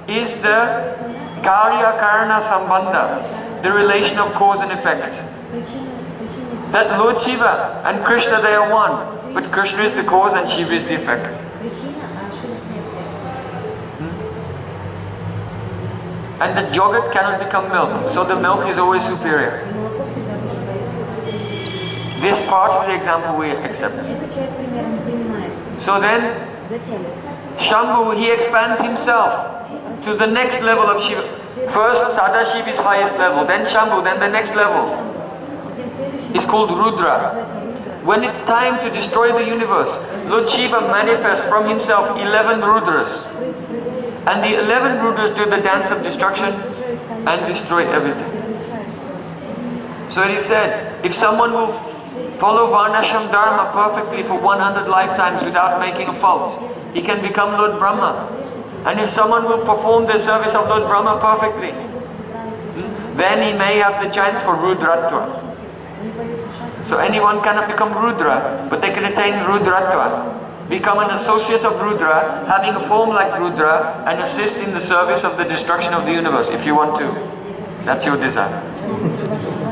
is the Karya Karana Sambandha, the relation of cause and effect. That Lord Shiva and Krishna, they are one, but Krishna is the cause and Shiva is the effect. And that yogurt cannot become milk, so the milk is always superior. This part of the example we accept. So then, Shambhu, he expands himself to the next level of Shiva. First, Sadashiva is highest level, then Shambhu, then the next level is called Rudra. When it's time to destroy the universe, Lord Shiva manifests from himself 11 Rudras. And the 11 Rudras do the dance of destruction and destroy everything. So it is said, if someone will follow Varnashram Dharma perfectly for 100 lifetimes without making a fault, he can become Lord Brahma. And if someone will perform the service of Lord Brahma perfectly, then he may have the chance for Rudratva. So anyone cannot become Rudra, but they can attain Rudratva. Become an associate of Rudra, having a form like Rudra, and assist in the service of the destruction of the universe, if you want to. That's your desire.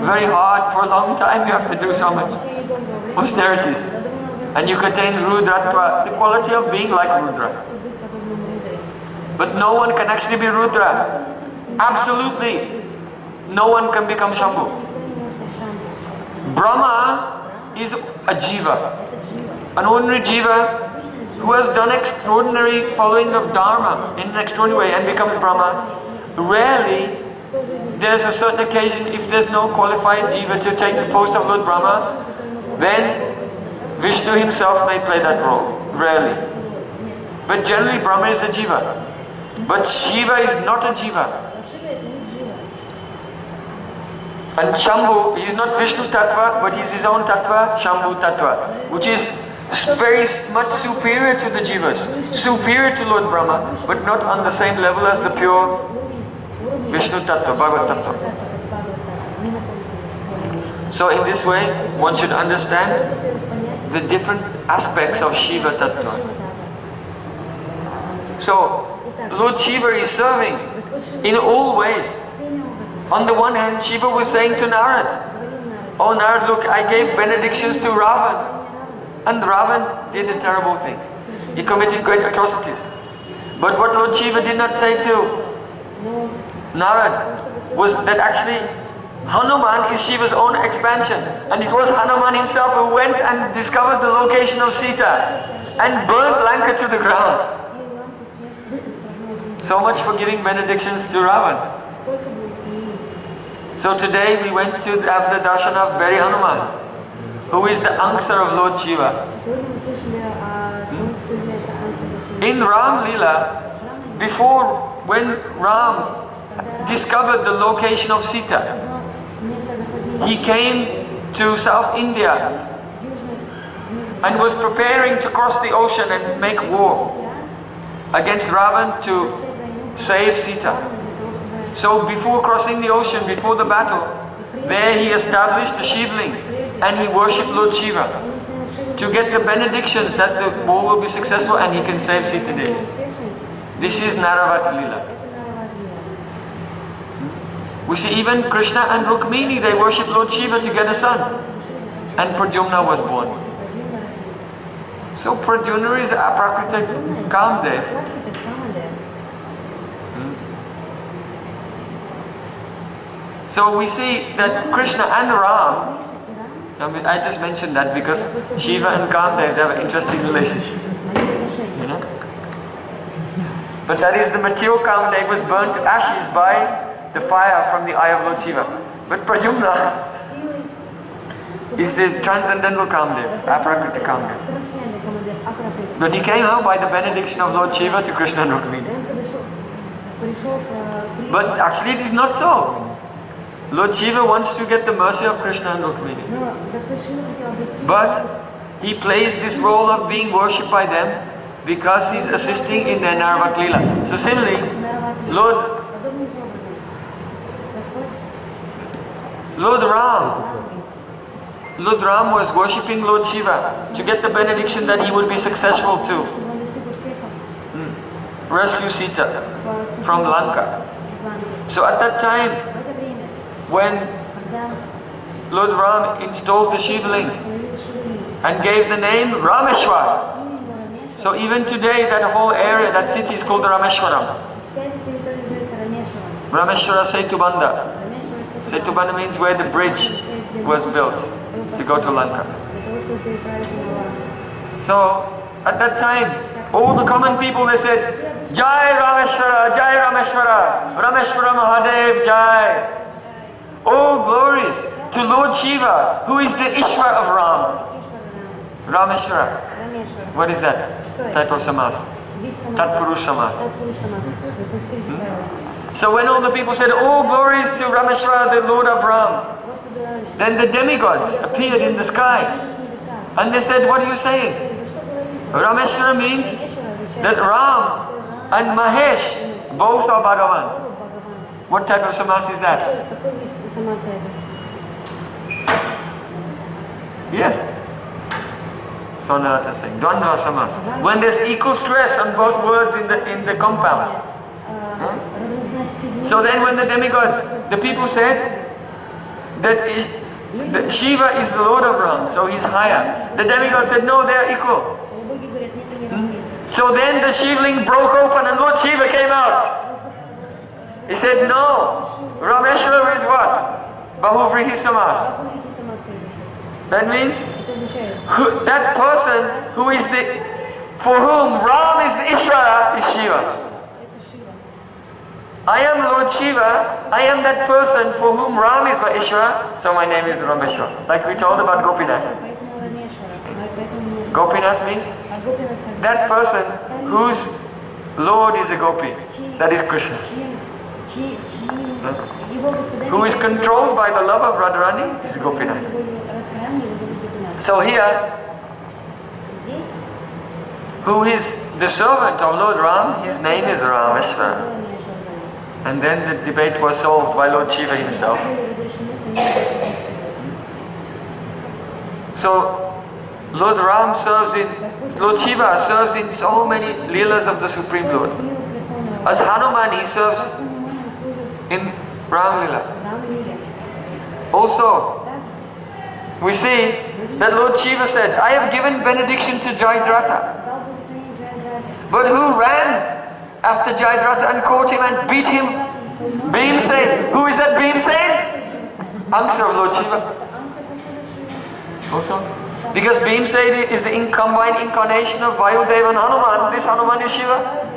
Very hard, for a long time you have to do so much austerities. And you contain Rudratva, the quality of being like Rudra. But no one can actually be Rudra. Absolutely. No one can become Shambhu. Brahma is a Jiva. An ordinary Jiva who has done extraordinary following of Dharma in an extraordinary way and becomes Brahma. Rarely, there's a certain occasion, if there's no qualified Jiva to take the post of Lord Brahma, then Vishnu himself may play that role. Rarely. But generally Brahma is a Jiva. But Shiva is not a Jiva. And Shambhu, he is not Vishnu Tattva, but he is his own Tattva, Shambhu Tattva, which is very much superior to the Jivas, superior to Lord Brahma, but not on the same level as the pure Vishnu Tattva, Bhagavad Tattva. So in this way, one should understand the different aspects of Shiva Tattva. So, Lord Shiva is serving in all ways. On the one hand, Shiva was saying to Narad, "Oh Narad, look, I gave benedictions to Ravan." And Ravan did a terrible thing. He committed great atrocities. But what Lord Shiva did not say to Narad was that actually Hanuman is Shiva's own expansion. And it was Hanuman himself who went and discovered the location of Sita and burned Lanka to the ground. So much for giving benedictions to Ravan. So today we went to have the darshan of Beri Hanuman, who is the answer of Lord Shiva. In Ram Lila, before when Ram discovered the location of Sita, he came to South India and was preparing to cross the ocean and make war against Ravan to save Sita. So before crossing the ocean, before the battle, there he established the Shivling and he worshipped Lord Shiva to get the benedictions that the war will be successful and he can save Sita Devi. This is Naravat Lila. We see even Krishna and Rukmini, they worship Lord Shiva to get a son. And Pradyumna was born. So Pradyumna is Aprakrita Kamdev. So we see that Krishna and Ram, I just mentioned that because Shiva and Kamdev, they have an interesting relationship. You know? But that is the material Kamdev was burnt to ashes by the fire from the eye of Lord Shiva. But Pradyumna is the transcendental Kamdev, Aprakrita Kamdev. But he came out by the benediction of Lord Shiva to Krishna and Rukmini. But actually it is not so. Lord Shiva wants to get the mercy of Krishna and Rukmini. But he plays this role of being worshipped by them because he's assisting in their Naravat Leela. So similarly, Lord Ram was worshipping Lord Shiva to get the benediction that he would be successful to rescue Sita from Lanka. So at that time, when Lord Ram installed the Shivling and gave the name Rameshwar. So even today that whole area, that city is called Rameshwaram. Rameshwara Setubanda. Setubanda means where the bridge was built to go to Lanka. So at that time, all the common people, they said, Jai Rameshwara, Jai Rameshwara, Rameshwara Mahadev Jai. Oh glories to Lord Shiva, who is the Ishvara of Ram. Rameshwara. What is that? Type of samas. Tatpurush samas. So when all the people said, oh glories to Rameshwara, the Lord of Ram, then the demigods appeared in the sky. And they said, what are you saying? Rameshwara means that Ram and Mahesh both are Bhagavan. What type of samas is that? Yes. Sonata saying, Dvandva samas. When there's equal stress on both words in the compound. Huh? So then when the demigods, the people said that Shiva is the Lord of Ram, so he's higher. The demigods said, no, they are equal. So then the Shivling broke open and Lord Shiva came out. He said, no, Rameshwara is what? Bahuvrihi samas. That means that person who is for whom Ram is the Ishvara is Shiva. I am Lord Shiva, I am that person for whom Ram is my Ishvara, so my name is Rameshwara. Like we told about Gopinath. Gopinath means that person whose Lord is a Gopi, that is Krishna. Who is controlled by the love of Radharani is Gopinath. So here, who is the servant of Lord Ram, his name is Rameshwara. And then the debate was solved by Lord Shiva himself. So Lord Shiva serves in so many leelas of the Supreme Lord. As Hanuman, he serves in Ram Leela. Also, we see that Lord Shiva said, I have given benediction to Jayadratha. But who ran after Jayadratha and caught him and beat him? Bhimsen. Who is that Bhimsen? Angsa of Lord Shiva. Also, because Bhimsen is the combined incarnation of Vayudeva and Hanuman. This Hanuman is Shiva.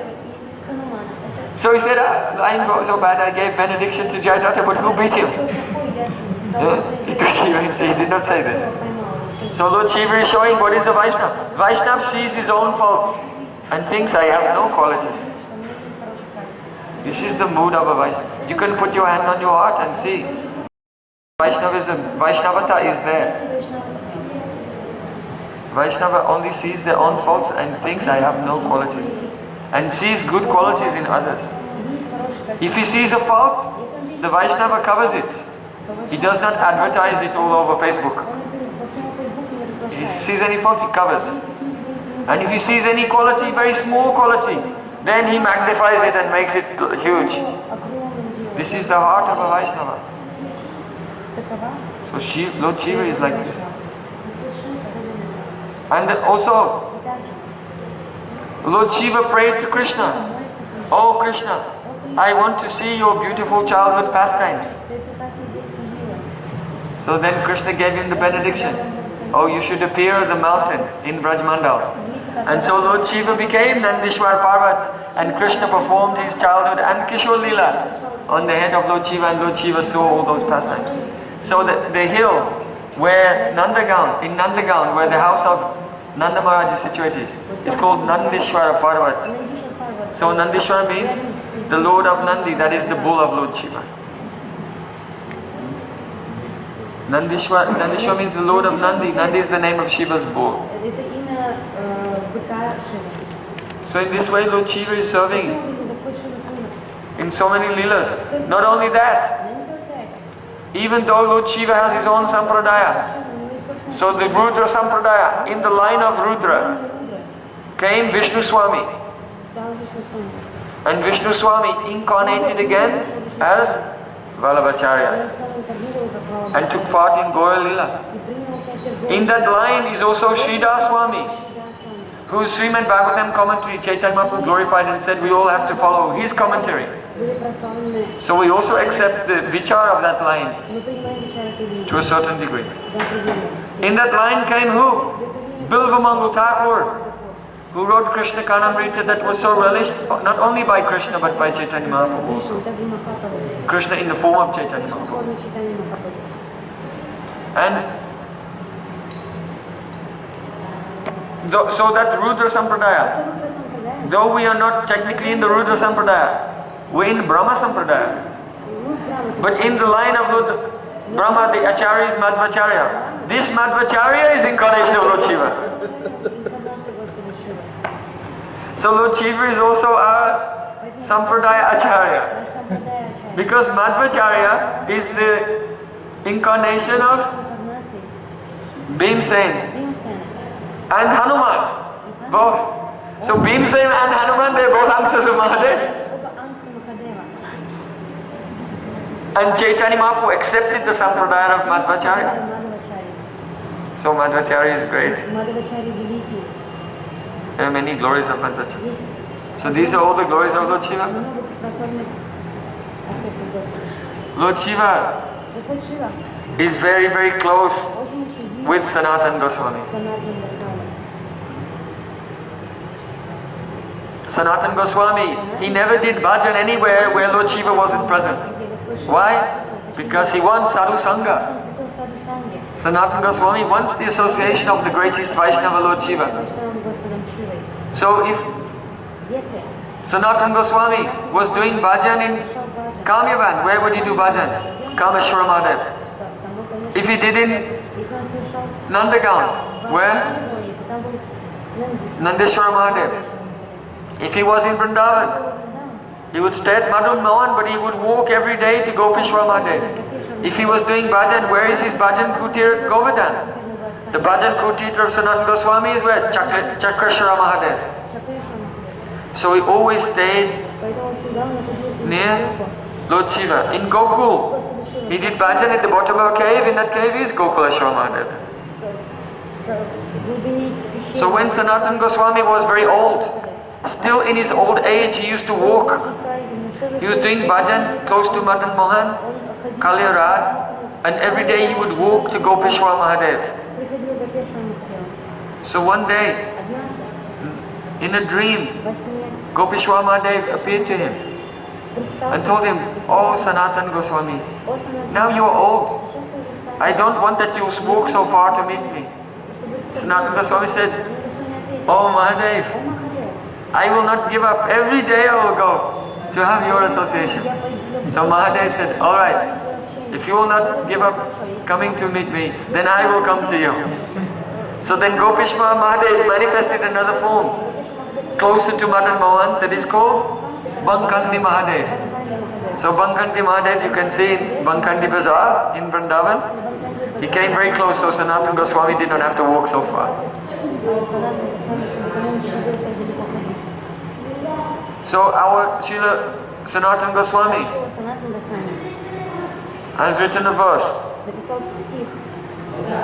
So he said, I'm so bad I gave benediction to Jayadratha, but who beat him? He took Shiva himself, he did not say this. So Lord Shiva is showing what is a Vaishnava. Vaishnava sees his own faults and thinks I have no qualities. This is the mood of a Vaishnava. You can put your hand on your heart and see. Vaishnavata is there. Vaishnava only sees their own faults and thinks I have no qualities. And sees good qualities in others. If he sees a fault, the Vaishnava covers it. He does not advertise it all over Facebook. If he sees any fault, he covers. And if he sees any quality, very small quality, then he magnifies it and makes it huge. This is the heart of a Vaishnava. So Lord Shiva is like this. And also, Lord Shiva prayed to Krishna, "Oh Krishna, I want to see your beautiful childhood pastimes." So then Krishna gave him the benediction, "Oh, you should appear as a mountain in Brajmandal." And so Lord Shiva became Nandishwar Parvat, and Krishna performed his childhood and Kishore Leela on the head of Lord Shiva, and Lord Shiva saw all those pastimes. So the hill where in Nandagaon, where the house of Nanda Maharaj is situated, is called Nandishwara Parvat. So Nandishwara means the Lord of Nandi, that is the bull of Lord Shiva. Nandishwara means the Lord of Nandi. Nandi is the name of Shiva's bull. So in this way Lord Shiva is serving in so many leelas. Not only that, even though Lord Shiva has his own sampradaya, so the Rudra sampradaya, in the line of Rudra came Vishnu Swami. And Vishnu Swami incarnated again as Vallabhacharya and took part in Gaura Lila. In that line is also Sridhar Swami, whose Srimad Bhagavatam commentary Chaitanya Mahaprabhu glorified and said we all have to follow his commentary. So we also accept the vichar of that line to a certain degree. In that line came who? Bilvamangal Thakur, who wrote Krishna Kanamrita that was so relished not only by Krishna but by Chaitanya Mahaprabhu also. Krishna in the form of Chaitanya Mahaprabhu. And so that Rudra Sampradaya, though we are not technically in the Rudra Sampradaya, we're in Brahma Sampradaya. But in the line of Lord Brahma, the Acharya is Madhvacharya. This Madhvacharya is incarnation of Lord Shiva. So Lord Shiva is also our Sampradaya Acharya. Because Madhvacharya is the incarnation of Bhimsen and Hanuman, both. So Bhimsen and Hanuman, they're both Amsas of Mahadev. And Chaitanya Mahaprabhu accepted the sampradaya of Madhvacharya. So Madhvacharya is great. There are many glories of Madhvacharya. So these are all the glories of Lord Shiva. Lord Shiva is very, very close with Sanatana Goswami. Sanatana Goswami, he never did bhajan anywhere where Lord Shiva wasn't present. Why? Because he wants sadhu sangha. Sanatana Goswami wants the association of the greatest Vaishnava Lord Shiva. So if Sanatana Goswami was doing bhajan in Kamyavan, where would he do bhajan? Kameshwara Mahadev. If he did in Nandagaon, where? Nandeshwara Mahadev. If he was in Vrindavan, he would stay at Madhun Mohan, but he would walk every day to Gopeshwar Mahadev. If he was doing bhajan, where is his bhajan kutir? Govardhan. The bhajan kutir of Sanatana Goswami is where? Chakrashara Mahadev. So he always stayed near Lord Shiva. In Gokul, he did bhajan at the bottom of a cave. In that cave is Gokuleshwar Mahadev. So when Sanatana Goswami was very old, still in his old age, he used to walk. He was doing bhajan close to Madan Mohan, Kalyarad, and every day he would walk to Gopeshwar Mahadev. So one day, in a dream, Gopeshwar Mahadev appeared to him and told him, "Oh Sanatana Goswami, now you are old. I don't want that you walk so far to meet me." Sanatana Goswami said, "Oh Mahadev, I will not give up. Every day I will go to have your association." So Mahadev said, "All right, if you will not give up coming to meet me, then I will come to you." So then Gopeshwar Mahadev manifested another form closer to Madan Mohan, that is called Bankandi Mahadev. So Bankandi Mahadev you can see in Bankandi Bazaar in Vrindavan. He came very close, so Sanatana Goswami did not have to walk so far. So our Srila Sanatana Goswami has written a verse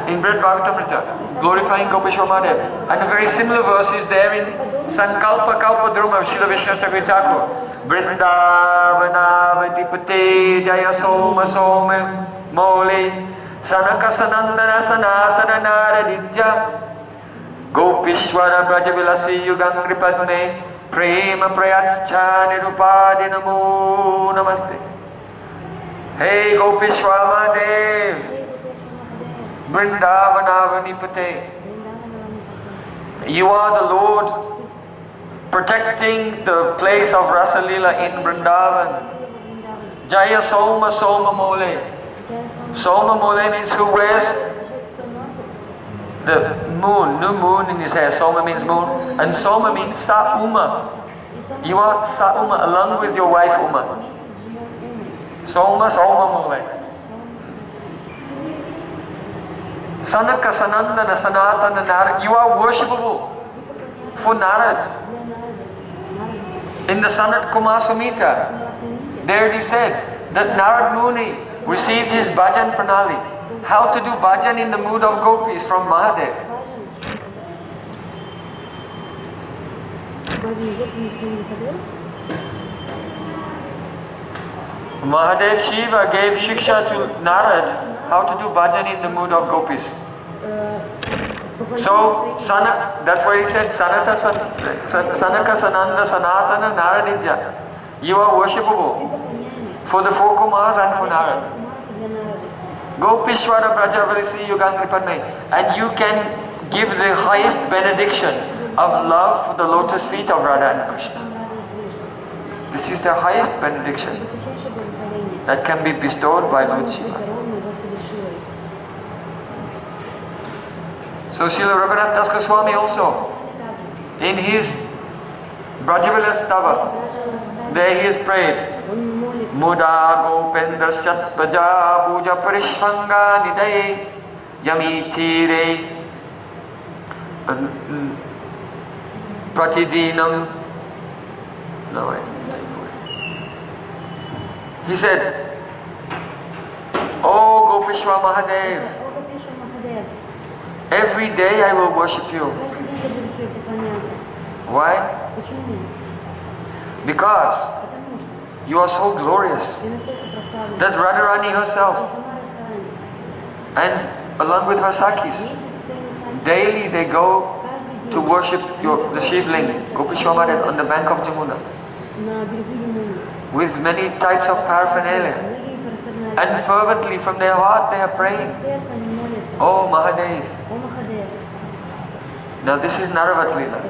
in Brihad Bhagavatamrita glorifying Gopeshwar Mahadev. And a very similar verse is there in Sankalpa Kalpa Druma of Srila Vishnu Chakri Thakur. Vrindavanavati Pate Jaya Soma Soma Mole Sanaka Sanandana Sanatana Naraditya Gopishwara Brajavilasi Yugangri Padme Prema Prayatscha Nirupadi Namo Namaste. Hey Gopishwara Mahadev, Vrindavanavani Pate, you are the Lord protecting the place of Rasa Leela in Vrindavan. Jaya Soma Soma Mole. Soma Mole means who wears the moon, new moon in his hair. Soma means moon. And Soma means Sa Uma. You are Sa Uma along with your wife Uma. Soma Soma Mole. Sanaka Sanandana Sanatana Narad. You are worshipable for Narad. In the Sanat Kumar Sumita, there it is said that Narad Muni received his bhajan pranali. How to do bhajan in the mood of gopis from Mahadev. Mahadev Shiva gave shiksha to Narad how to do bhajan in the mood of gopis. So, that's why he said, Sanaka Sananda Sanatana Naradija. You are worshipable for the four Kumars and for Narad. Gopishwara Brajavalisi Yugangri Padme. And you can give the highest benediction of love for the lotus feet of Radha and Krishna. This is the highest benediction that can be bestowed by Lord Shiva. So Srila Raghunath Das Goswami also, in his Brajavilas Stava, there he has prayed, Muda Gopendra Satpaja Bhuja Parishvanga Nidaye Yamitire Pratidinam. No way. He said, Oh Gopeshwar Mahadev, every day I will worship you. Why? Because you are so glorious that Radharani herself and along with her Sakis, daily they go to worship the Shivling, Gopeshwar Mahadev, on the bank of Jamuna with many types of paraphernalia, and fervently from their heart they are praying, Oh Mahadev. Now this is Naravat Leela.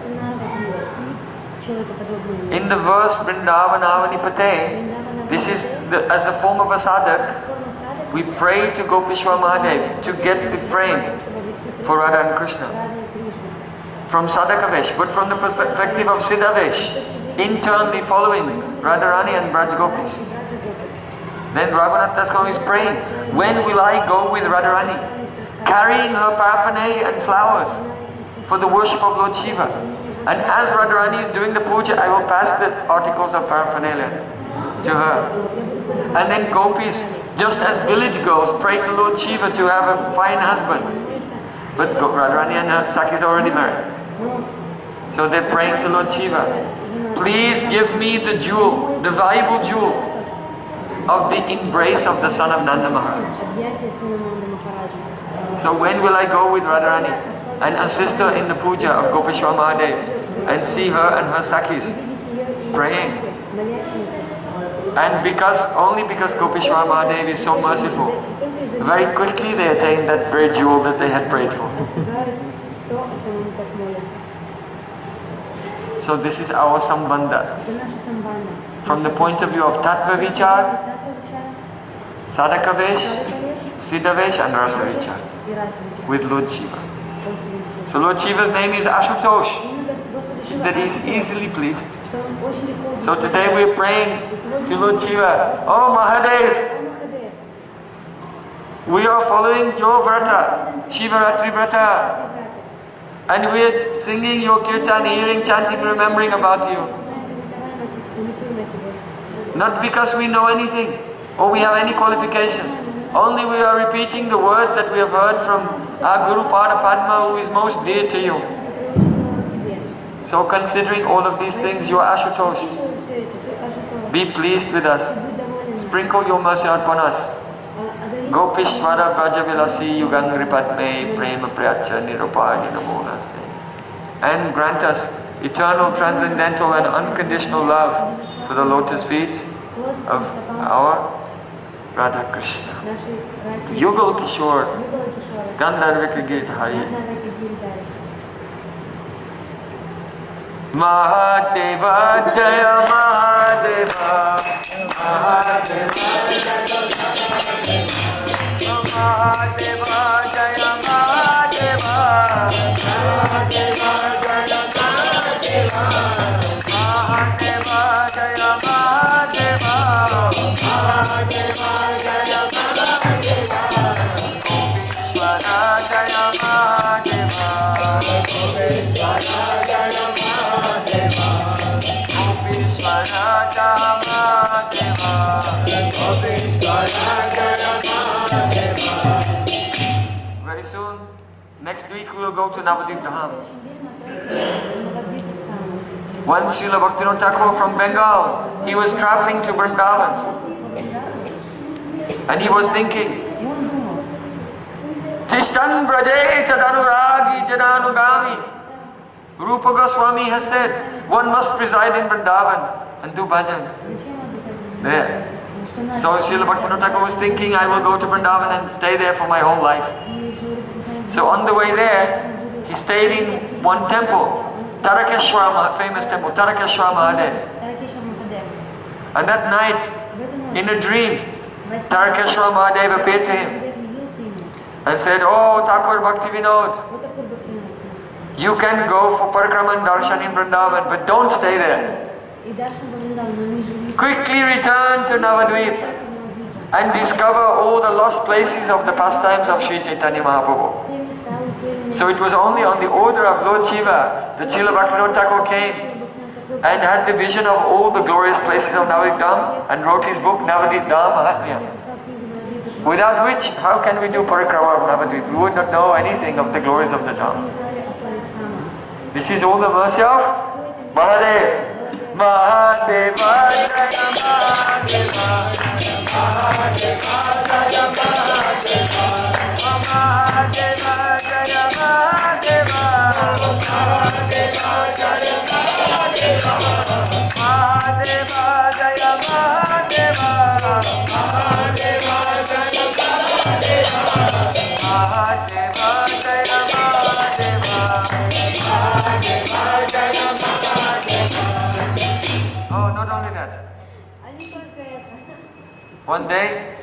In the verse Vrindavanavani Pate, this is as a form of a sadhak, we pray to Gopeshwar Mahadev to get the prema for Radha and Krishna from Sadhakavesh, but from the perspective of Siddhavesh, internally following Radharani and Braj Gopis. Then Raghunath Das Goswami is praying, when will I go with Radharani, carrying her paraphernalia and flowers for the worship of Lord Shiva. And as Radharani is doing the puja, I will pass the articles of paraphernalia to her. And then gopis, just as village girls, pray to Lord Shiva to have a fine husband. But Radharani and her Sakis are already married. So they're praying to Lord Shiva, please give me the jewel, the valuable jewel of the embrace of the son of Nanda Maharaj. So when will I go with Radharani and assist her in the puja of Gopeshwar Mahadev and see her and her Sakis praying? And only because Gopeshwar Mahadev is so merciful, very quickly they attained that great jewel that they had prayed for. So this is our sambandha. From the point of view of Tattva Vichar, Sadhakavesh, Siddhavesh and Rasa Vichar with Lord Shiva. So Lord Shiva's name is Ashutosh. that He is easily pleased. So today we are praying to Lord Shiva, Oh Mahadev, we are following your vrata, Shivaratri vrata, and we are singing your kirtan, hearing, chanting, remembering about you. Not because we know anything or we have any qualification. Only we are repeating the words that we have heard from our Guru Pada Padma, who is most dear to you. So considering all of these things, you are Ashutosh. Be pleased with us. Sprinkle your mercy upon us. Gopishwara Brajavilasi Yugang Ripatme Prema Pryacha Nirupani Namo Naste. And grant us eternal, transcendental and unconditional love for the lotus feet of our Radha Krishna. Yugal Kishore Gandharvika Girdhari Mahadeva Jaya Mahadeva Mahadeva Jaya Mahadeva Mahadeva Jaya Mahadeva Mahadeva Jaya Mahadeva Mahadeva Jaya Mahadeva Vishwana Jaya Mahadeva Vishwana Jaya Mahadeva Vishwana Jaya Mahadeva Vishwana Jaya Mahadeva. Very soon, next week we will go to Navadvip Dham. Once Srila Bhaktivinoda Thakur from Bengal, he was traveling to Vrindavan and he was thinking, Tishtan Braje Tadanuragi Jadanugami. Rupa Goswami has said, one must reside in Vrindavan and do bhajan there. So Srila Bhaktivinoda Thakur was thinking, I will go to Vrindavan and stay there for my whole life. So on the way there, he stayed in one temple, Tarakeshwara, famous temple, Tarakeshwara Mahadev. And that night, in a dream, Tarakeshwara Mahadev appeared to him and said, Oh Thakur Bhaktivinoda, you can go for Parikraman Darshan in Vrindavan, but don't stay there. Quickly return to Navadvip and discover all the lost places of the pastimes of Sri Chaitanya Mahaprabhu. So it was only on the order of Lord Shiva that Srila Bhaktivinoda Thakur came and had the vision of all the glorious places of Navadvip Dham and wrote his book Navadvip Dham Mahatmya. Without which, how can we do Parikrama of Navadvip? We would not know anything of the glories of the Dham. This is all the mercy of Mahadev. Mahadeva Jaya Mahadeva Mahadeva Jaya Mahadeva Mahadeva Jaya Mahadeva Mahadeva Jaya Mahadeva Mahadeva Jaya Mahadeva Mahadeva Jaya Mahadeva Mahadeva Jaya Mahadeva Mahadeva Jaya Mahadeva. Oh, not only that. One day,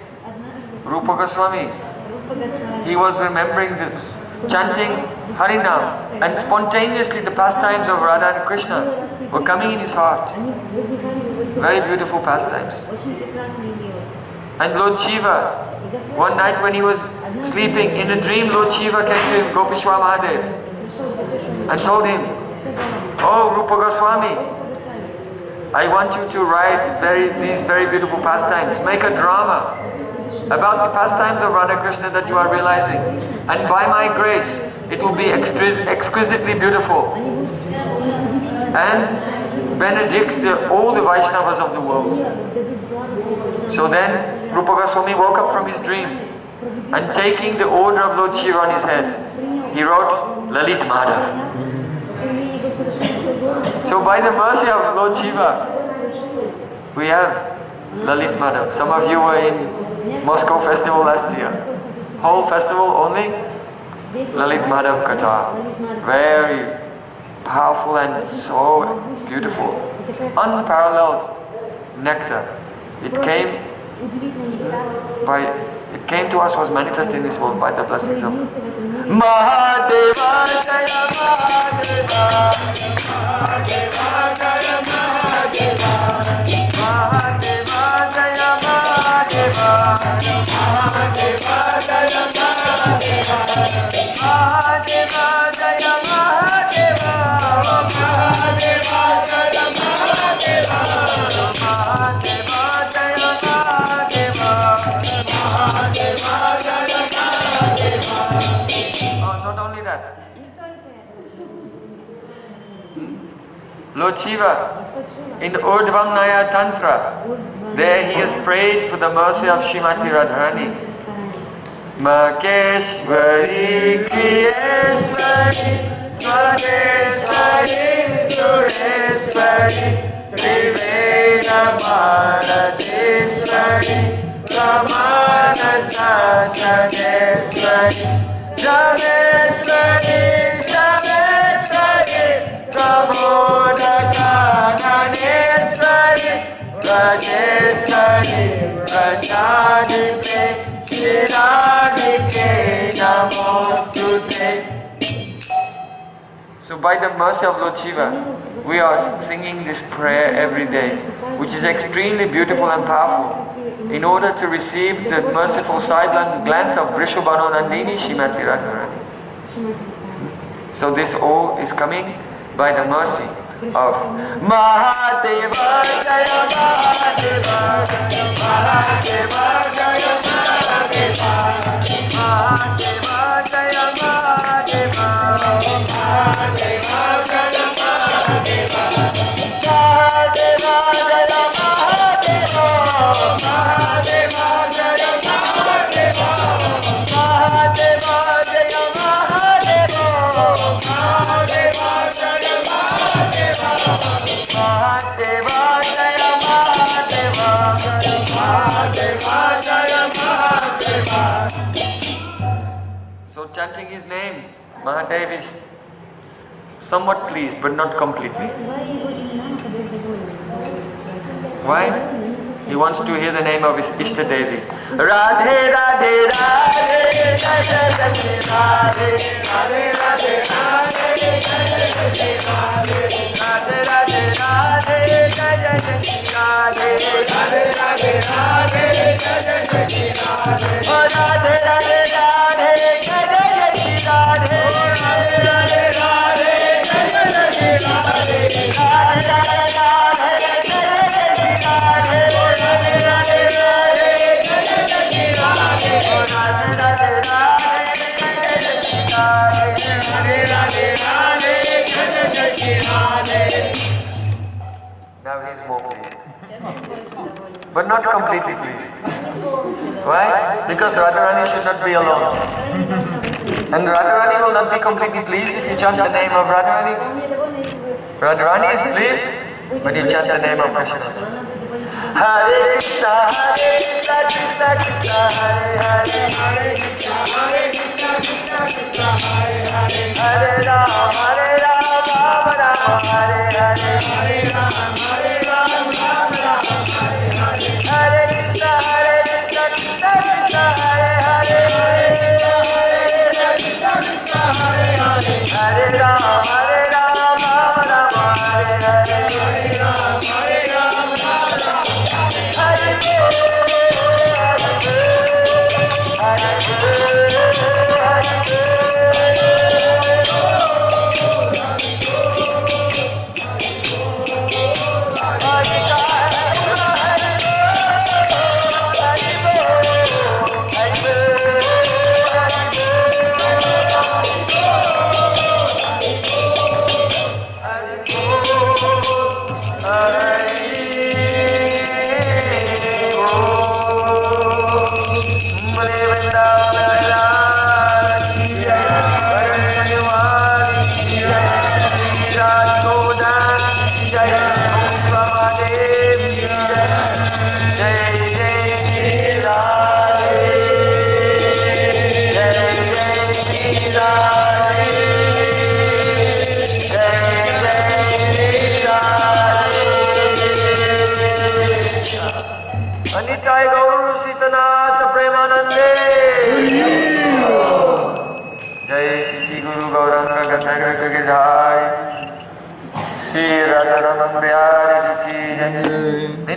Rupa Goswami, he was remembering this, chanting Harinam, and spontaneously the pastimes of Radha and Krishna were coming in his heart. Very beautiful pastimes. And Lord Shiva, one night when he was sleeping, in a dream Lord Shiva came to him, Gopishwa Mahadev, and told him, Oh Rupa Goswami, I want you to write these very beautiful pastimes. Make a drama about the pastimes of Radha Krishna that you are realizing. And by my grace, it will be exquisitely beautiful. And benedict all the Vaishnavas of the world. So then, Rupa Goswami woke up from his dream and taking the order of Lord Shiva on his head, he wrote Lalit Madhav. So by the mercy of Lord Shiva, we have Lalit Madhav. Some of you were in Moscow festival last year. Whole festival only Lalit Madhav Katha. Very powerful and so beautiful. Unparalleled nectar. It came to us, was manifest in this world by the blessings of Mahadeva Jaya Mahadeva. Not only that. Lord Shiva, in the Urdhvanaya Tantra, there he has prayed for the mercy of Srimati Radharani. Makeshwari Kriyeswari Swageswari Sureswari Triveda Bharateswari Pramanasa Shageswari Jameswari Jameswari Prabodhaka Naneswari Rajeswari Rajadipe Shiradike Namostute. So by the mercy of Lord Shiva, we are singing this prayer every day, which is extremely beautiful and powerful, in order to receive the merciful side glance of Vrishabhanu Nandini Srimati Radharani. So this all is coming by the mercy of Mahadeva Jaya Mahadeva Mahadeva Jaya Mahadeva Mahadeva Jaya Mahadeva Mahadeva Jaya Mahadeva Mahadeva Jaya Mahadeva Mahadeva Jaya Mahadeva Mahadeva Jaya Mahadeva Mahadeva Jaya Mahadeva Mahadeva Jaya Mahadeva Mahadeva Jaya Mahadeva. So chanting his name, Mahadev is somewhat pleased but not completely. Why? He wants to hear the name of his Ishta Devi. Radhe Radhe Radhe Jai Jai Jai Radhe Radhe Radhe Radhe Jai Jai Jai Radhe Radhe Radhe Radhe Jai Jai Jai Radhe Radhe Radhe Radhe Jai Jai Jai Radhe Radhe Radhe Radhe Jai Jai Jai Radhe Radhe Radhe Radhe Jai Jai Jai Radhe Radhe Radhe Now he is more pleased, but not completely pleased. Why? Because Radharani should not be alone. And Radharani will not be completely pleased if you chant the name of Radharani. Radharani is pleased, but you chant the name of Krishna. Hare Krishna, Krishna Krishna, Hare Hare, Hare Krishna, Krishna Krishna, Hare Hare, Hare Rama, Rama Rama, Hare Hare, Hare Rama, Rama Rama, Hare Hare, Hare Krishna, Krishna Krishna, Hare Hare, Hare Krishna, Krishna Hare Hare, Hare Rama, Rama Rama, Hare Hare, Hare Rama, Rama Rama. Sri Radha Raman Bihari Ji ki jai.